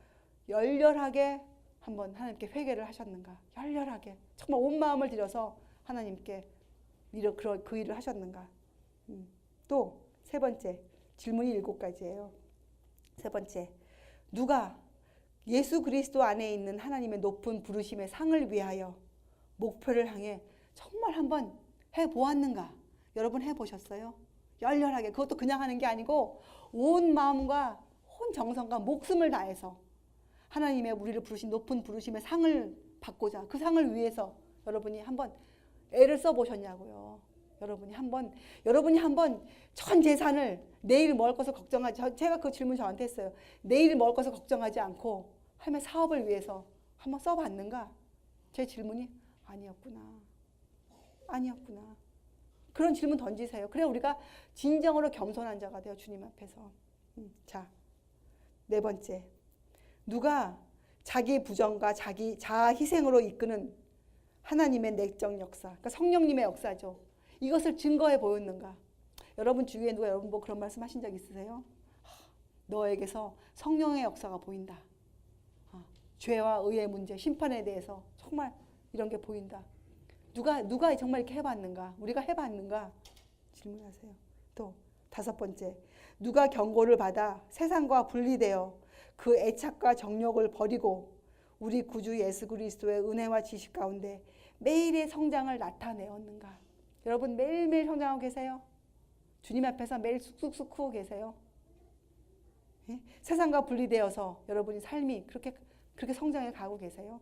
열렬하게 한번 하나님께 회개를 하셨는가? 열렬하게 정말 온 마음을 들여서 하나님께 그 일을 하셨는가? 또 세 번째, 질문이 7가지예요. 세 번째, 누가 예수 그리스도 안에 있는 하나님의 높은 부르심의 상을 위하여 목표를 향해 정말 한번 해보았는가? 여러분 해보셨어요? 열렬하게. 그것도 그냥 하는 게 아니고 온 마음과 온 정성과 목숨을 다해서 하나님의 우리를 부르신 높은 부르심의 상을 받고자 그 상을 위해서 여러분이 한번 애를 써보셨냐고요. 여러분이 한번 전 재산을 내일 먹을 것을 걱정하지, 제가 그 질문 저한테 했어요. 내일 먹을 것을 걱정하지 않고 하나님의 사업을 위해서 한번 써봤는가? 제 질문이 아니었구나. 그런 질문 던지세요. 그래 우리가 진정으로 겸손한 자가 돼요. 주님 앞에서. 자, 네 번째, 누가 자기 부정과 자기 자아 희생으로 이끄는 하나님의 내적 역사, 그러니까 성령님의 역사죠. 이것을 증거해 보였는가? 여러분 주위에 누가 여러분 뭐 그런 말씀 하신 적 있으세요? 너에게서 성령의 역사가 보인다. 죄와 의의 문제, 심판에 대해서 정말 이런 게 보인다. 누가 정말 이렇게 해봤는가? 우리가 해봤는가? 질문하세요. 또 다섯 번째, 누가 경고를 받아 세상과 분리되어 그 애착과 정욕을 버리고 우리 구주 예수 그리스도의 은혜와 지식 가운데 매일의 성장을 나타내었는가? 여러분 매일매일 성장하고 계세요? 주님 앞에서 매일 쑥쑥쑥 크고 계세요? 예? 세상과 분리되어서 여러분이 삶이 그렇게 성장해 가고 계세요?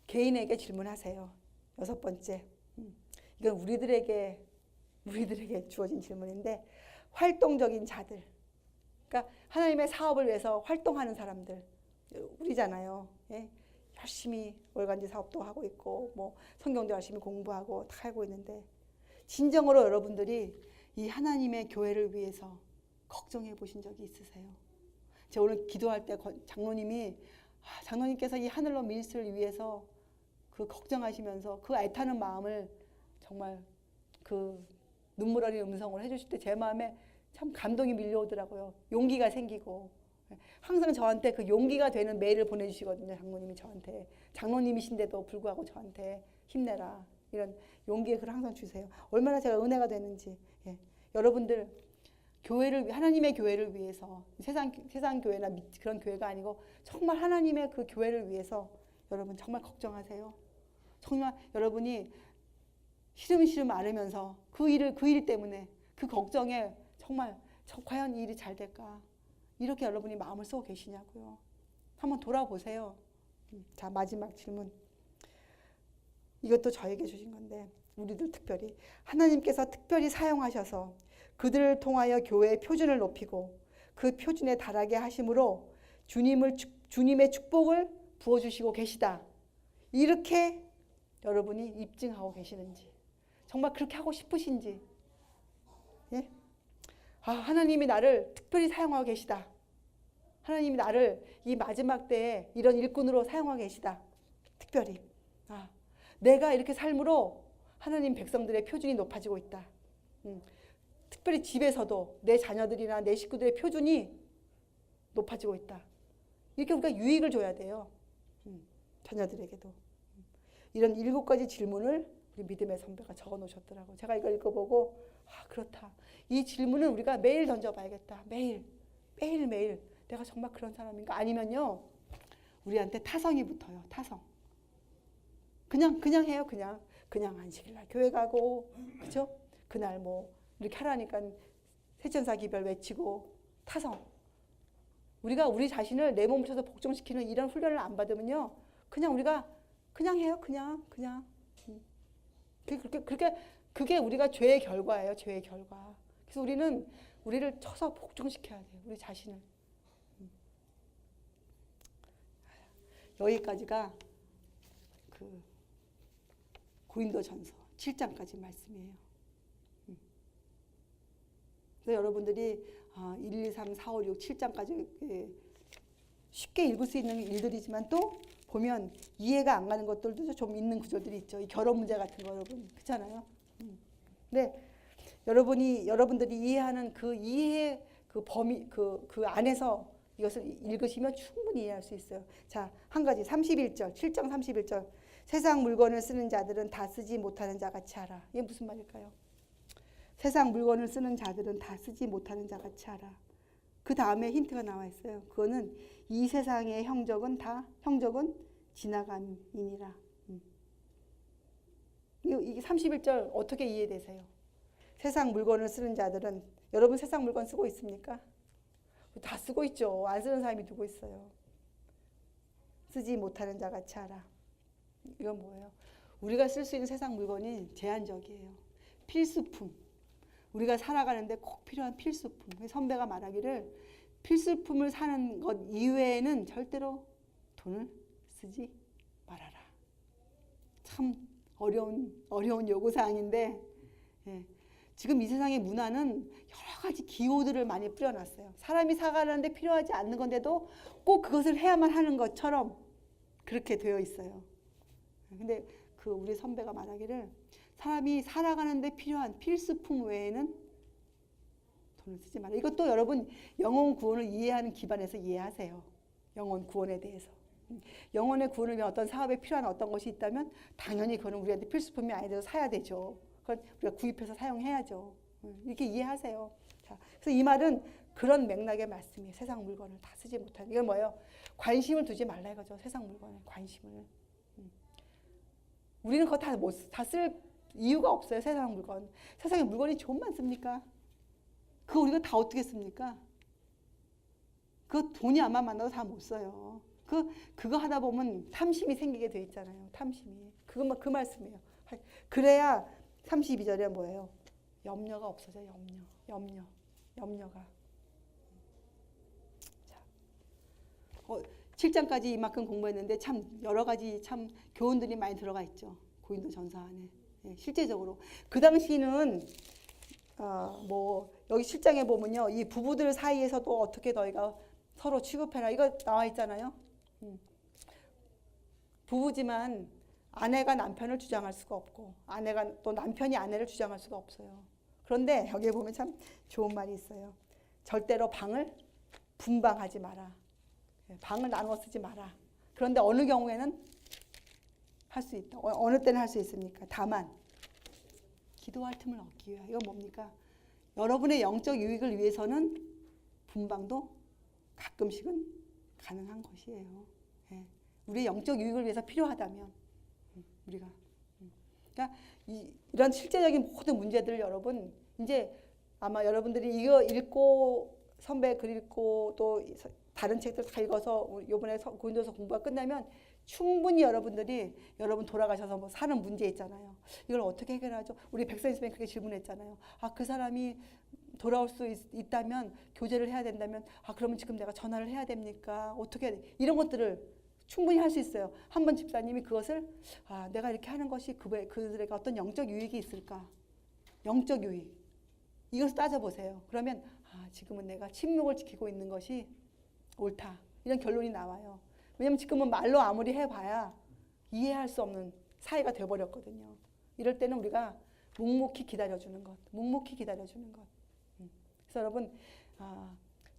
개인에게 질문하세요. 6번째. 이건 우리들에게 주어진 질문인데, 활동적인 자들. 그러니까 하나님의 사업을 위해서 활동하는 사람들. 우리잖아요. 예? 열심히 월간지 사업도 하고 있고, 뭐 성경도 열심히 공부하고 다 하고 있는데, 진정으로 여러분들이 이 하나님의 교회를 위해서 걱정해 보신 적이 있으세요? 제가 오늘 기도할 때 장로님께서 이 하늘로 미니스트리를 위해서 그 걱정하시면서 그 애타는 마음을 정말 그 눈물 어린 음성을 해주실 때 제 마음에 참 감동이 밀려오더라고요. 용기가 생기고. 항상 저한테 그 용기가 되는 메일을 보내주시거든요. 장로님이 저한테. 장로님이신데도 불구하고 저한테 힘내라. 이런 용기의 글을 항상 주세요. 얼마나 제가 은혜가 되는지. 예. 여러분들 하나님의 교회를 위해서, 세상 교회나 그런 교회가 아니고 정말 하나님의 그 교회를 위해서 여러분 정말 걱정하세요. 정말 여러분이 시름시름 앓으면서 그 일 때문에 그 걱정에 정말 과연 이 일이 잘 될까? 이렇게 여러분이 마음을 쓰고 계시냐고요. 한번 돌아보세요. 자, 마지막 질문. 이것도 저에게 주신 건데, 우리들 특별히 하나님께서 특별히 사용하셔서 그들을 통하여 교회의 표준을 높이고 그 표준에 달하게 하심으로 주님의 축복을 부어주시고 계시다. 이렇게 여러분이 입증하고 계시는지, 정말 그렇게 하고 싶으신지. 예? 하나님이 나를 특별히 사용하고 계시다. 하나님이 나를 이 마지막 때에 이런 일꾼으로 사용하고 계시다. 특별히. 내가 이렇게 삶으로 하나님 백성들의 표준이 높아지고 있다. 특별히 집에서도 내 자녀들이나 내 식구들의 표준이 높아지고 있다. 이렇게 우리가 유익을 줘야 돼요. 자녀들에게도. 이런 7가지 질문을 우리 믿음의 선배가 적어 놓으셨더라고요. 제가 이걸 읽어보고 그렇다. 이 질문은 우리가 매일 던져봐야겠다. 매일 내가 정말 그런 사람인가? 아니면요, 우리한테 타성이 붙어요. 타성. 그냥 해요. 그냥 안식일날 교회 가고, 그죠? 그날 뭐 이렇게 하라니까 세천사 기별 외치고. 타성. 우리가 우리 자신을 내 몸을 쳐서 복종시키는 이런 훈련을 안 받으면요, 우리가 그냥 해요. 그냥. 그게 우리가 죄의 결과예요. 죄의 결과. 그래서 우리를 쳐서 복종시켜야 돼요. 우리 자신을. 여기까지가 그 고린도전서 7장까지 말씀이에요. 그래서 여러분들이 1, 2, 3, 4, 5, 6, 7장까지 쉽게 읽을 수 있는 일들이지만 또 보면 이해가 안 가는 것들도 좀 있는 구절들이 있죠. 이 결혼 문제 같은 거 여러분 그렇잖아요. 근데 여러분들이 이해하는 그 이해의 그 범위 그 안에서 이것을 읽으시면 충분히 이해할 수 있어요. 자, 한 가지 31절 7장 31절 세상 물건을 쓰는 자들은 다 쓰지 못하는 자같이 하라. 이게 무슨 말일까요? 세상 물건을 쓰는 자들은 다 쓰지 못하는 자같이 하라. 그 다음에 힌트가 나와 있어요. 그거는 이 세상의 형적은 지나감이니라. 이게 31절 어떻게 이해되세요? 세상 물건을 쓰는 자들은, 여러분 세상 물건 쓰고 있습니까? 다 쓰고 있죠. 안 쓰는 사람이 누구 있어요? 쓰지 못하는 자같이 하라. 이건 뭐예요? 우리가 쓸 수 있는 세상 물건이 제한적이에요. 필수품. 우리가 살아가는데 꼭 필요한 필수품. 선배가 말하기를 필수품을 사는 것 이외에는 절대로 돈을 쓰지 말아라. 참 어려운 요구사항인데, 예. 지금 이 세상의 문화는 여러 가지 기호들을 많이 뿌려놨어요. 사람이 살아가는데 필요하지 않는 건데도 꼭 그것을 해야만 하는 것처럼 그렇게 되어 있어요. 근데 우리 선배가 말하기를 사람이 살아가는데 필요한 필수품 외에는 돈을 쓰지 마라. 이것도 여러분 영혼 구원을 이해하는 기반에서 이해하세요. 영혼 구원에 대해서. 영혼의 구원을 위한 어떤 사업에 필요한 어떤 것이 있다면 당연히 그거는 우리한테 필수품이 아니더라도 사야 되죠. 그건 우리가 구입해서 사용해야죠. 이렇게 이해하세요. 자, 그래서 이 말은 그런 맥락의 말씀이에요. 세상 물건을 다 쓰지 못하는. 이건 뭐예요? 관심을 두지 말라 이거죠. 세상 물건에 관심을. 우리는 그거 다 쓸 이유가 없어요. 세상 물건. 세상에 물건이 좀 많습니까? 그거 우리가 다 어떻게 씁니까? 그 돈이 아마 만나도 다 못 써요. 그거 하다 보면 탐심이 생기게 돼 있잖아요. 탐심이. 그것만 그 말씀이에요. 그래야 32절에 뭐예요? 염려가 없어져. 염려가. 자, 7장까지 이만큼 공부했는데 참 여러 가지 참 교훈들이 많이 들어가 있죠. 고린도 전서 안에. 예, 실제적으로 그 당시는 뭐 여기 7장에 보면요, 이 부부들 사이에서도 어떻게 너희가 서로 취급해라 이거 나와 있잖아요. 부부지만 아내가 남편을 주장할 수가 없고 아내가 또 남편이 아내를 주장할 수가 없어요. 그런데 여기에 보면 참 좋은 말이 있어요. 절대로 방을 분방하지 마라. 방을 나누어 쓰지 마라. 그런데 어느 경우에는 할 수 있다. 어느 때는 할 수 있습니까? 다만 기도할 틈을 얻기 위해. 이건 뭡니까? 여러분의 영적 유익을 위해서는 분방도 가끔씩은 가능한 것이에요. 예. 우리의 영적 유익을 위해서 필요하다면 우리가 그러니까 이런 실제적인 모든 문제들을 여러분 이제 아마 여러분들이 이거 읽고 선배 글 읽고 또 다른 책들 다 읽어서 이번에 고린도서 공부가 끝나면 충분히 여러분들이 여러분 돌아가셔서 뭐 사는 문제 있잖아요. 이걸 어떻게 해결하죠? 우리 백선희 선생님 그렇게 질문했잖아요. 그 사람이 돌아올 수 있다면 교제를 해야 된다면 그러면 지금 내가 전화를 해야 됩니까? 어떻게 해야 돼? 이런 것들을 충분히 할 수 있어요. 한 번 집사님이 그것을 내가 이렇게 하는 것이 그들에게 어떤 영적 유익이 있을까? 영적 유익. 이것을 따져보세요. 그러면 지금은 내가 침묵을 지키고 있는 것이 옳다. 이런 결론이 나와요. 왜냐하면 지금은 말로 아무리 해봐야 이해할 수 없는 사이가 돼버렸거든요. 이럴 때는 우리가 묵묵히 기다려주는 것. 그래서 여러분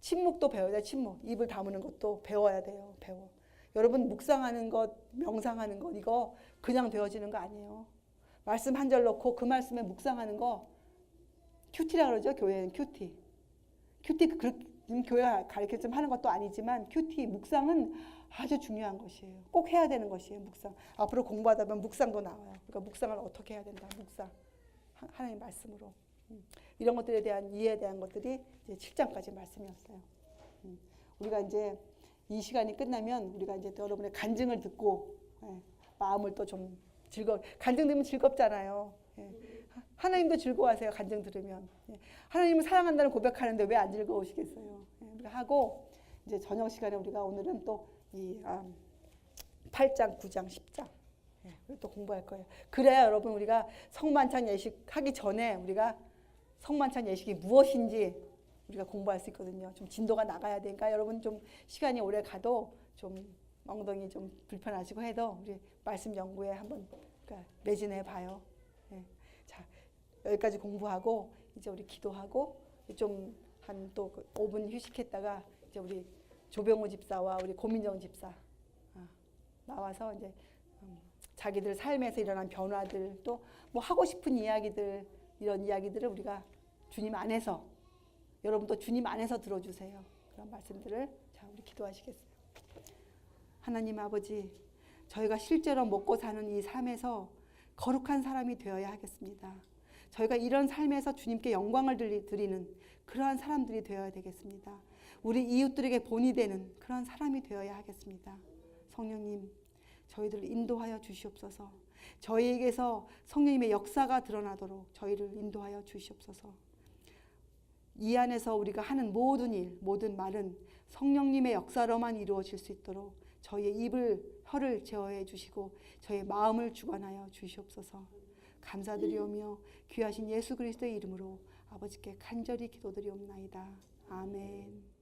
침묵도 배워야 돼요. 침묵. 입을 다무는 것도 배워야 돼요. 여러분 묵상하는 것, 명상하는 것 이거 그냥 되어지는 거 아니에요. 말씀 한 절 넣고 그 말씀에 묵상하는 거 큐티라 그러죠. 교회는 큐티. 교회 가르쳐 좀 하는 것도 아니지만 큐티, 묵상은 아주 중요한 것이에요. 꼭 해야 되는 것이에요. 묵상. 앞으로 공부하다 보면 묵상도 나와요. 그러니까 묵상을 어떻게 해야 된다. 묵상. 하나님 말씀으로. 이런 것들에 대한 이해에 대한 것들이 이제 7장까지 말씀이었어요. 우리가 이제 이 시간이 끝나면 우리가 이제 여러분의 간증을 듣고 마음을 또 좀 간증 들으면 즐겁잖아요. 하나님도 즐거워하세요. 간증 들으면. 하나님을 사랑한다는 고백하는데 왜 안 즐거우시겠어요? 우리가 하고 이제 저녁 시간에 우리가 오늘은 또 이 8장, 9장, 10장 또 공부할 거예요. 그래야 여러분 우리가 성만찬 예식 하기 전에 우리가 성만찬 예식이 무엇인지 우리가 공부할 수 있거든요. 좀 진도가 나가야 되니까 여러분 좀 시간이 오래 가도 좀 엉덩이 좀 불편하시고 해도 우리 말씀 연구에 한번 매진해 봐요. 자, 여기까지 공부하고 이제 우리 기도하고 좀 한 또 5분 휴식했다가 이제 우리 조병우 집사와 우리 고민정 집사 나와서 이제 자기들 삶에서 일어난 변화들 또 뭐 하고 싶은 이야기들 이런 이야기들을 우리가 주님 안에서 여러분도 주님 안에서 들어주세요. 그런 말씀들을 자 우리 기도하시겠어요. 하나님 아버지 저희가 실제로 먹고 사는 이 삶에서 거룩한 사람이 되어야 하겠습니다. 저희가 이런 삶에서 주님께 영광을 드리는 그러한 사람들이 되어야 되겠습니다. 우리 이웃들에게 본이 되는 그런 사람이 되어야 하겠습니다. 성령님 저희들을 인도하여 주시옵소서. 저희에게서 성령님의 역사가 드러나도록 저희를 인도하여 주시옵소서. 이 안에서 우리가 하는 모든 일, 모든 말은 성령님의 역사로만 이루어질 수 있도록 저희의 혀를 제어해 주시고 저희의 마음을 주관하여 주시옵소서. 감사드리오며 귀하신 예수 그리스도의 이름으로 아버지께 간절히 기도드리옵나이다. 아멘.